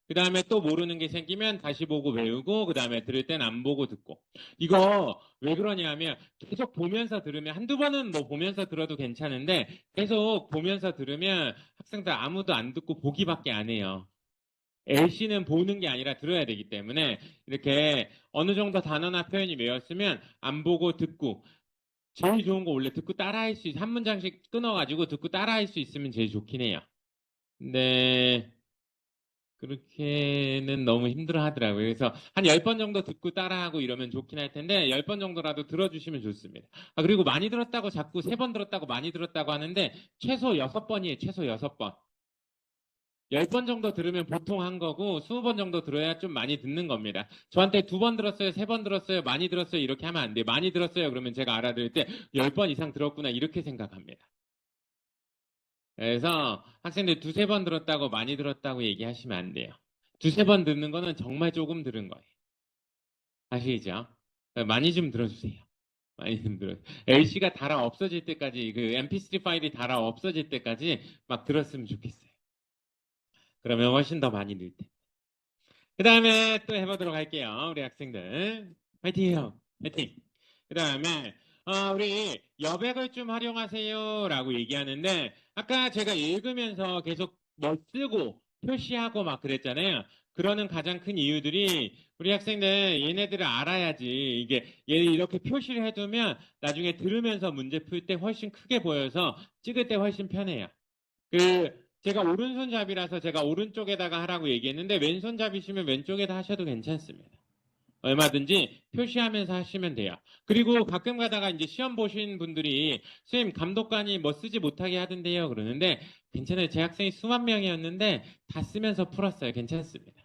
그 다음에 또 모르는 게 생기면 다시 보고 외우고 그 다음에 들을 땐 안 보고 듣고 이거 왜 그러냐면 계속 보면서 들으면 한두 번은 뭐 보면서 들어도 괜찮은데 계속 보면서 들으면 학생들 아무도 안 듣고 보기밖에 안 해요. LC는 보는 게 아니라 들어야 되기 때문에 이렇게 어느 정도 단어나 표현이 외웠으면 안 보고 듣고 제일 좋은 거 원래 듣고 따라할 수 한 문장씩 끊어가지고 듣고 따라할 수 있으면 제일 좋긴 해요. 근데 그렇게는 너무 힘들어 하더라고요. 그래서 한 10번 정도 듣고 따라하고 이러면 좋긴 할 텐데 10번 정도라도 들어주시면 좋습니다. 아, 그리고 많이 들었다고 자꾸 3번 들었다고 많이 들었다고 하는데 최소 6번이에요. 최소 6번. 10번 정도 들으면 보통 한 거고 20번 정도 들어야 좀 많이 듣는 겁니다. 저한테 2번 들었어요, 3번 들었어요, 많이 들었어요 이렇게 하면 안 돼요. 많이 들었어요 그러면 제가 알아들을 때 10번 이상 들었구나 이렇게 생각합니다. 그래서 학생들 2-3번 들었다고 많이 들었다고 얘기하시면 안 돼요. 2-3번 듣는 거는 정말 조금 들은 거예요. 아시죠? 많이 좀 들어주세요. 많이 좀 들어. LC가 달아 없어질 때까지 그 MP3 파일이 달아 없어질 때까지 막 들었으면 좋겠어요. 그러면 훨씬 더 많이 늘 때. 그 다음에 또 해보도록 할게요. 우리 학생들. 화이팅해요. 화이팅. 그 다음에, 우리 여백을 좀 활용하세요. 라고 얘기하는데, 아까 제가 읽으면서 계속 뭐 쓰고 표시하고 막 그랬잖아요. 그러는 가장 큰 이유들이 우리 학생들 얘네들을 알아야지. 이게 얘 이렇게 표시를 해두면 나중에 들으면서 문제 풀 때 훨씬 크게 보여서 찍을 때 훨씬 편해요. 제가 오른손잡이라서 제가 오른쪽에다가 하라고 얘기했는데 왼손잡이시면 왼쪽에다 하셔도 괜찮습니다. 얼마든지 표시하면서 하시면 돼요. 그리고 가끔 가다가 이제 시험 보신 분들이 선생님 감독관이 뭐 쓰지 못하게 하던데요 그러는데 괜찮아요. 제 학생이 수만 명이었는데 다 쓰면서 풀었어요. 괜찮습니다.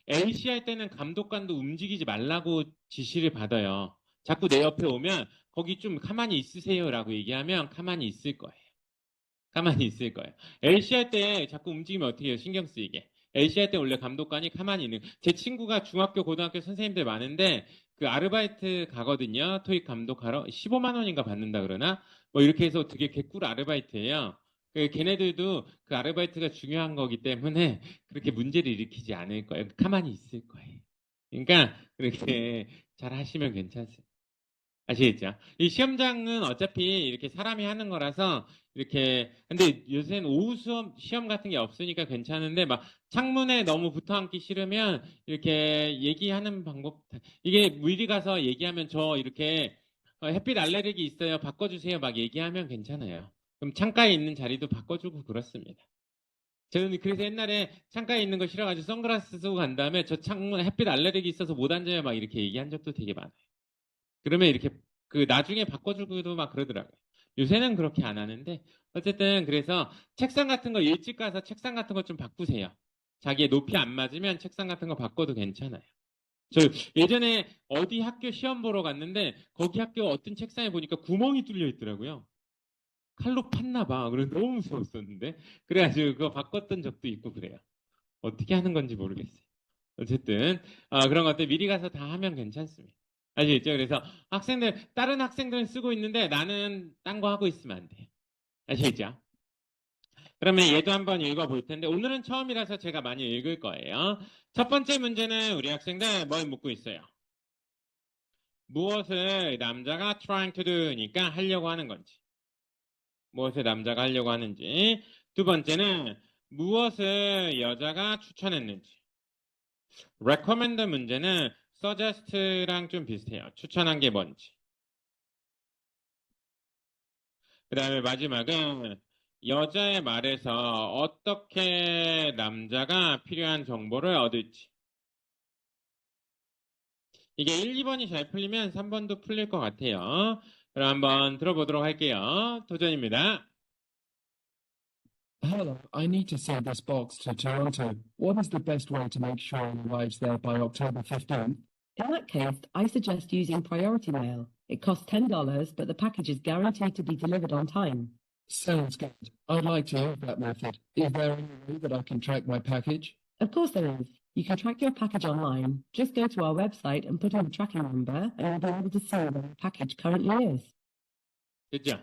LC 할 때는 감독관도 움직이지 말라고 지시를 받아요. 자꾸 내 옆에 오면 거기 좀 가만히 있으세요라고 얘기하면 가만히 있을 거예요. 가만히 있을 거예요. LC 할 때 자꾸 움직이면 어떻게 해요? 신경 쓰이게. LC 할 때 원래 감독관이 가만히 있는. 제 친구가 중학교, 고등학교 선생님들 많은데 그 아르바이트 가거든요. 토익 감독하러 15만 원인가 받는다 그러나 뭐 이렇게 해서 되게 개꿀 아르바이트예요. 걔네들도 그 아르바이트가 중요한 거기 때문에 그렇게 문제를 일으키지 않을 거예요. 가만히 있을 거예요. 그러니까 그렇게 잘 하시면 괜찮습니다. 아시겠죠? 이 시험장은 어차피 이렇게 사람이 하는 거라서 이렇게 근데 요새는 오후 시험 같은 게 없으니까 괜찮은데 막 창문에 너무 붙어 앉기 싫으면 이렇게 얘기하는 방법 이게 미리 가서 얘기하면 저 이렇게 햇빛 알레르기 있어요 바꿔주세요 막 얘기하면 괜찮아요. 그럼 창가에 있는 자리도 바꿔주고 그렇습니다. 저는 그래서 옛날에 창가에 있는 거 싫어가지고 선글라스 쓰고 간 다음에 저 창문 햇빛 알레르기 있어서 못 앉아요 막 이렇게 얘기한 적도 되게 많아요. 그러면 이렇게 나중에 바꿔주기도 막 그러더라고요. 요새는 그렇게 안 하는데 어쨌든 그래서 책상 같은 거 일찍 가서 책상 같은 거 좀 바꾸세요. 자기의 높이 안 맞으면 책상 같은 거 바꿔도 괜찮아요. 저 예전에 어디 학교 시험 보러 갔는데 거기 학교 어떤 책상에 보니까 구멍이 뚫려 있더라고요. 칼로 팠나 봐. 그래서 너무 무서웠었는데 그래가지고 그거 바꿨던 적도 있고 그래요. 어떻게 하는 건지 모르겠어요. 어쨌든 그런 것들 미리 가서 다 하면 괜찮습니다. 아시겠죠? 그래서 다른 학생들은 쓰고 있는데 나는 딴 거 하고 있으면 안 돼요. 아시겠죠? 그러면 얘도 한번 읽어볼 텐데 오늘은 처음이라서 제가 많이 읽을 거예요. 첫 번째 문제는 우리 학생들 뭘 묻고 있어요? 무엇을 남자가 trying to do니까 하려고 하는 건지. 무엇을 남자가 하려고 하는지. 두 번째는 무엇을 여자가 추천했는지. recommend 문제는 suggest랑 좀 비슷해요. 추천한 게 뭔지. 그 다음에 마지막은 여자의 말에서 어떻게 남자가 필요한 정보를 얻을지. 이게 1, 2번이 잘 풀리면 3번도 풀릴 것 같아요. 그럼 한번 들어보도록 할게요. 도전입니다. Hello, I need to send this box to Toronto. What is the best way to make sure it arrives there by October 15th? In that case, I suggest using priority mail. It costs $10, but the package is guaranteed to be delivered on time. Sounds good. I'd like to have that method. Is there any way that I can track my package? Of course there is. You can track your package online. Just go to our website and put in the tracking number, and you'll be able to see where the package currently is. 됐죠?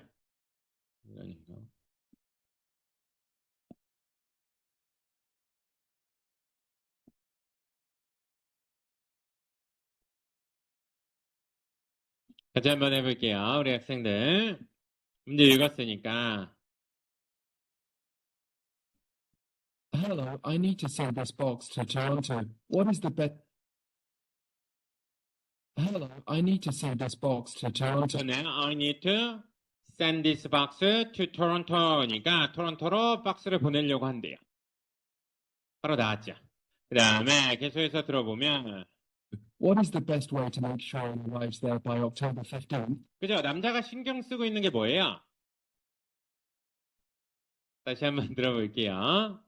같이 한번 해볼게요. 우리 학생들. 문제 읽었으니까. Hello, I need to send this box to Toronto. What is the best? Hello, I need to send this box to Toronto. So now I need to send this box to Toronto니까 토론토로 박스를 보내려고 한대요. 바로 나왔죠. 그 다음에 계속해서 들어보면 What is the best way to make sure it arrives there by October 15th? 그죠? 남자가 신경 쓰고 있는 게 뭐예요? 다시 한번 들어볼게요.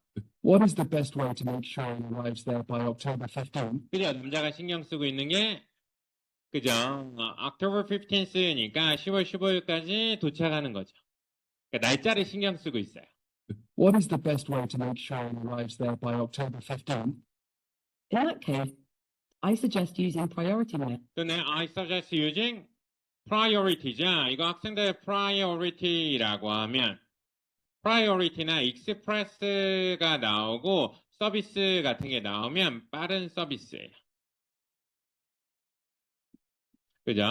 What is the best way to make sure it arrives there by October 15th? 그죠? 남자가 신경 쓰고 있는 게 그죠? October 15th니까 10월 15일까지 도착하는 거죠. 그러니까 날짜를 신경 쓰고 있어요. What is the best way to make sure it arrives there by October 15th? In that case, I suggest using priority mail. 또는 I suggest using priority죠. 이거 학생들 priority라고 하면 priority나 express가 나오고 서비스 같은 게 나오면 빠른 서비스예요. 그죠?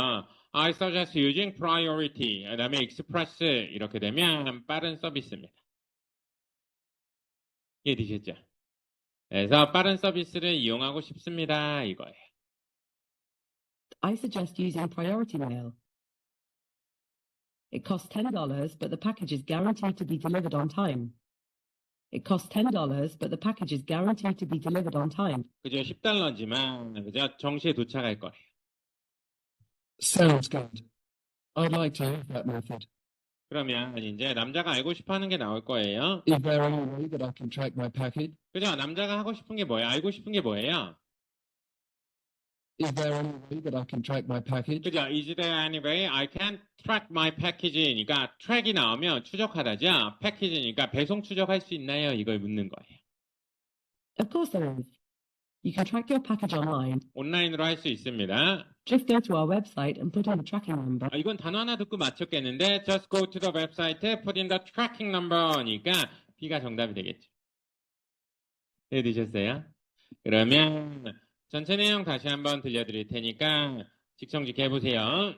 I suggest using priority. 그다음에 express 이렇게 되면 빠른 서비스입니다. 이해되셨죠? 그래서 빠른 서비스를 이용하고 싶습니다. 이거예요. I suggest using priority mail. It costs $10, but the package is guaranteed to be delivered on time. It costs $10, but the package is guaranteed to be delivered on time. 그죠? $10지만 그죠? 정시에 도착할 거예요. Sounds good. I'd like to have that method. 그러면 이제 남자가 알고 싶어하는 게 나올 거예요. Is there any way that I can track my package? 그죠? 남자가 하고 싶은 게 뭐예요? 알고 싶은 게 뭐예요? Is there any way that I can track my package? 그죠? Is there any way I can track my package니까 track이 나오면 추적하다죠. package니까 배송 추적할 수 있나요? 이걸 묻는 거예요. Of course there is. You can track your package online. 온라인으로 할 수 있습니다. Just go to our website and put in the tracking number. 이건 단어 하나 듣고 맞췄겠는데 just go to the website, put in the tracking number니까 B가 정답이 되겠죠. 이해되셨어요? 그러면 전체 내용 다시 한번 들려드릴 테니까 직성직 해보세요.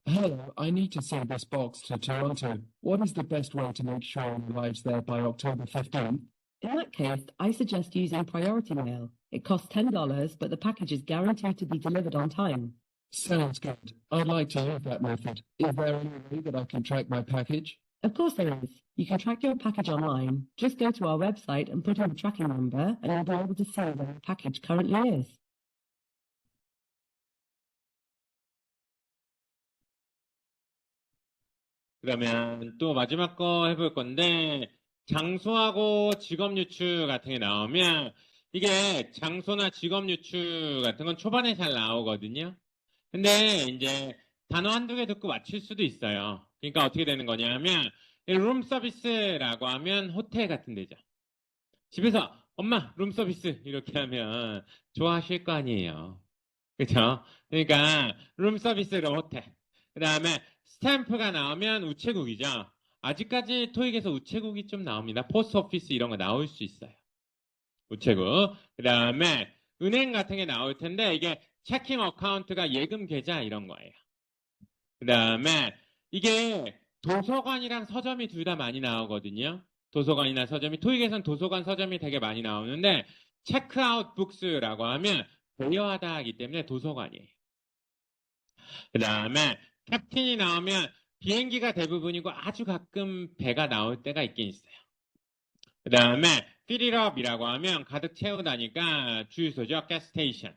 Hello, I need to send this box to Toronto. What is the best way to make sure it arrives there by October 15th? In that case, I suggest using priority mail. It costs $10, but the package is guaranteed to be delivered on time. Sounds good. I'd like to have that method. Is there any way that I can track my package? Of course there is. You can track your package online. Just go to our website and put in the tracking number, and you'll be able to see where the package currently is. 그러면 또 마지막 거 해볼 건데 장소하고 직업 유추 같은 게 나오면 이게 장소나 직업 유추 같은 건 초반에 잘 나오거든요. 근데 이제 단어 한두 개 듣고 맞출 수도 있어요. 그러니까 어떻게 되는 거냐면 룸 서비스라고 하면 호텔 같은 데죠. 집에서 엄마 룸 서비스 이렇게 하면 좋아하실 거 아니에요. 그죠? 그러니까 룸 서비스 그럼 호텔. 그 다음에 스탬프가 나오면 우체국이죠. 아직까지 토익에서 우체국이 좀 나옵니다. 포스트 오피스 이런 거 나올 수 있어요. 우체국. 그 다음에 은행 같은 게 나올 텐데 이게 체킹 어카운트가 예금 계좌 이런 거예요. 그 다음에 이게 도서관이랑 서점이 둘 다 많이 나오거든요. 도서관이나 서점이 토익에서는 도서관 서점이 되게 많이 나오는데 체크아웃 북스라고 하면 대여하다 하기 때문에 도서관이에요. 그 다음에 캡틴이 나오면 비행기가 대부분이고 아주 가끔 배가 나올 때가 있긴 있어요. 그 다음에 필이럽이라고 하면 가득 채우다니까 주유소죠. 가스스테이션.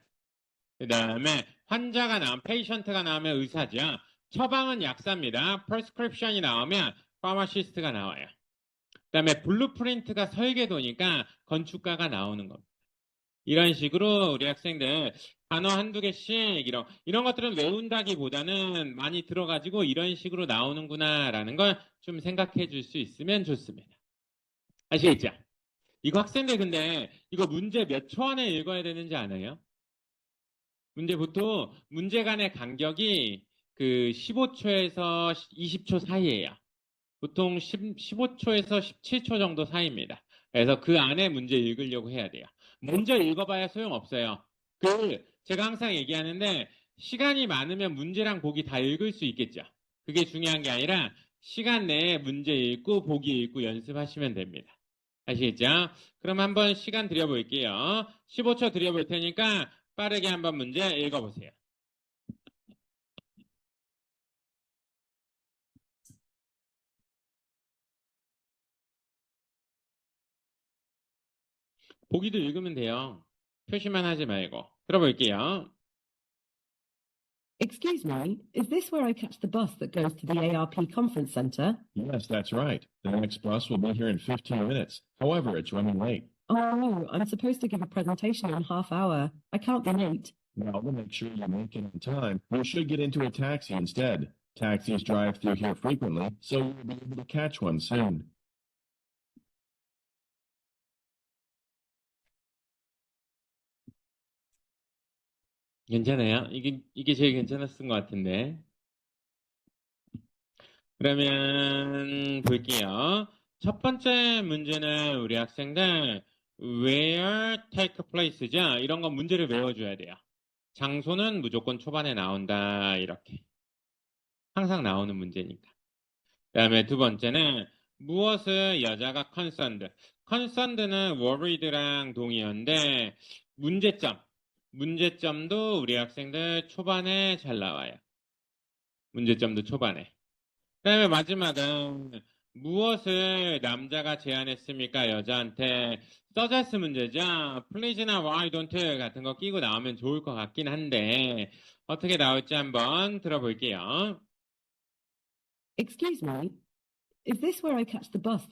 그 다음에 환자가 나오면 페이션트가 나오면 의사죠. 처방은 약사입니다. 프레스크립션이 나오면 파마시스트가 나와요. 그 다음에 블루프린트가 설계도니까 건축가가 나오는 겁니다. 이런 식으로 우리 학생들 단어 한두 개씩 이런 것들은 외운다기보다는 많이 들어가지고 이런 식으로 나오는구나라는 걸 좀 생각해 줄 수 있으면 좋습니다. 아시겠죠? 이거 학생들 근데 이거 문제 몇 초 안에 읽어야 되는지 아나요? 문제 보통 문제 간의 간격이 그 15초에서 20초 사이예요. 보통 15초에서 17초 정도 사이입니다. 그래서 그 안에 문제 읽으려고 해야 돼요. 먼저 읽어봐야 소용없어요. 제가 항상 얘기하는데 시간이 많으면 문제랑 보기 다 읽을 수 있겠죠. 그게 중요한 게 아니라 시간 내에 문제 읽고 보기 읽고 연습하시면 됩니다. 아시겠죠? 그럼 한번 시간 드려볼게요. 15초 드려볼 테니까 빠르게 한번 문제 읽어보세요. 보기도 읽으면 돼요. 표시만 하지 말고. 들어볼게요. Excuse me, is this where I catch the bus that goes to the ARP conference center? Yes, that's right. The next bus will be here in 15 minutes. However, it's running late. Oh, I'm supposed to give a presentation in a half hour. I can't be late. Now, to make sure you make it on time, you should get into a taxi instead. Taxis drive through here frequently, so you'll be able to catch one soon. 괜찮아요? 이게 제일 괜찮았던 것 같은데. 그러면 볼게요. 첫 번째 문제는 우리 학생들 where take place죠. 이런 건 문제를 외워줘야 돼요. 장소는 무조건 초반에 나온다. 이렇게. 항상 나오는 문제니까. 그 다음에 두 번째는 무엇을 여자가 concerned. concerned는 worried랑 동의어인데 문제점도 우리 학생들 초반에 잘 나와요. 문제점도 초반에. 그 다음에 마지막은 무엇을 남자가 제안했습니까? 여자한테 서제스 문제죠. please나 why don't 같은 거 끼고 나오면 좋을 것 같긴 한데 어떻게 나올지 한번 들어볼게요. Excuse me, is this where I catch the bus?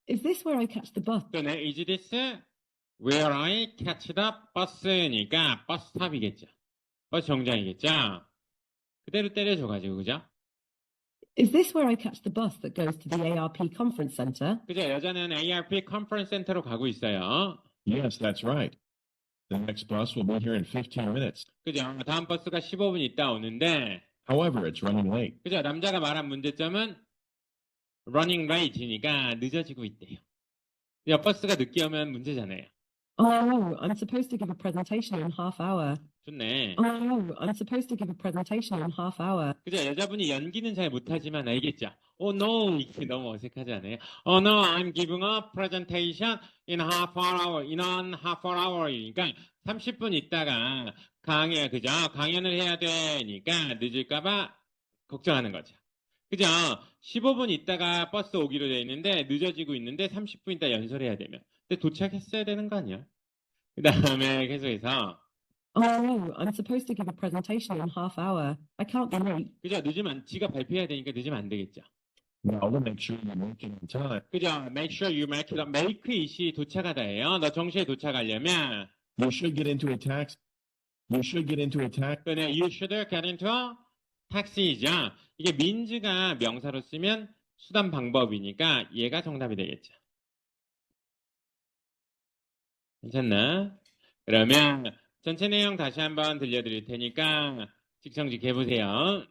Is this where I catch the bus? 그러네. Is this where I catch the bus니까 버스 스탑이겠죠. 버스 정장이겠죠. 그대로 때려줘가지고 그죠? Is this where I catch the bus that goes to the ARP conference center? 그죠? 여자는 ARP 컨퍼런스 센터로 가고 있어요. Yes, that's right. The next bus will be here in 15 minutes. 그죠? 다음 버스가 15분 있다 오는데 However, it's running late. 그죠? 남자가 말한 문제점은 running late니까 늦어지고 있대요. 옆 버스가 늦게 오면 문제잖아요. Oh, I'm supposed to give a presentation in half hour. 좋네. Oh, I'm supposed to give a presentation in half hour. 그죠? 여자분이 연기는 잘 못하지만 알겠죠? Oh no, 이게 너무 어색하지 않아요? Oh no, I'm giving a presentation in half an hour. in half an hour이니까 30분 있다가 그죠? 강연을 해야 되니까 늦을까봐 걱정하는 거죠. 그죠? 15분 있다가 버스 오기로 돼 있는데 늦어지고 있는데 30분 있다 연설해야 되면. 근데 도착했어야 되는 거 아니야? 그 다음에 계속해서 Oh, I'm supposed to give a presentation in half hour. I can't be late. 그죠? 지가 발표해야 되니까 늦으면 안 되겠죠. Now, to make sure you make it on time, 그죠? Make sure you make it. make it이 도착하다예요. 너 정시에 도착하려면 you should get into a taxi. You should get into a taxi. 그네 you should get into a taxi이죠. 이게 means가 명사로 쓰면 수단 방법이니까 얘가 정답이 되겠죠. 괜찮나? 그러면 전체 내용 다시 한번 들려드릴 테니까 직성직 해보세요.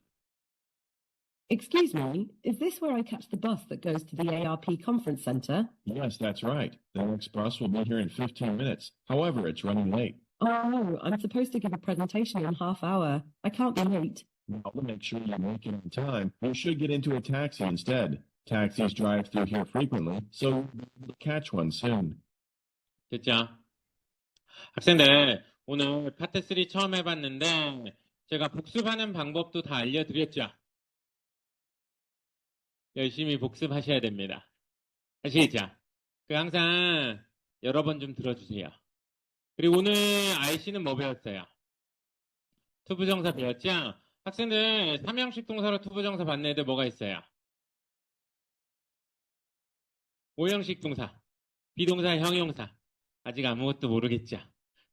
Excuse me, is this where I catch the bus that goes to the ARP conference center? Yes, that's right. The next bus will be here in 15 minutes. However, it's running late. Oh, I'm supposed to give a presentation in half hour. I can't be late. Now, to make sure you make it on time, you should get into a taxi instead. Taxis drive through here frequently, so you'll be able to catch one soon. 됐죠? 학생들, 오늘 파트 3 처음 해봤는데, 제가 복습하는 방법도 다 알려드렸죠? 열심히 복습하셔야 됩니다. 아시겠죠? 항상 여러 번 좀 들어주세요. 그리고 오늘 IC는 뭐 배웠어요? 투부정사 배웠죠? 학생들, 3형식 동사로 투부정사 받는 애들 뭐가 있어요? 5형식 동사, 비동사, 형용사. 아직 아무것도 모르겠죠?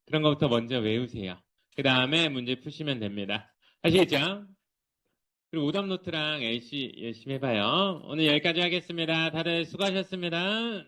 그런 것부터 먼저 외우세요. 그 다음에 문제 푸시면 됩니다. 아시겠죠? 그리고 오답 노트랑 LC 열심히 해봐요. 오늘 여기까지 하겠습니다. 다들 수고하셨습니다.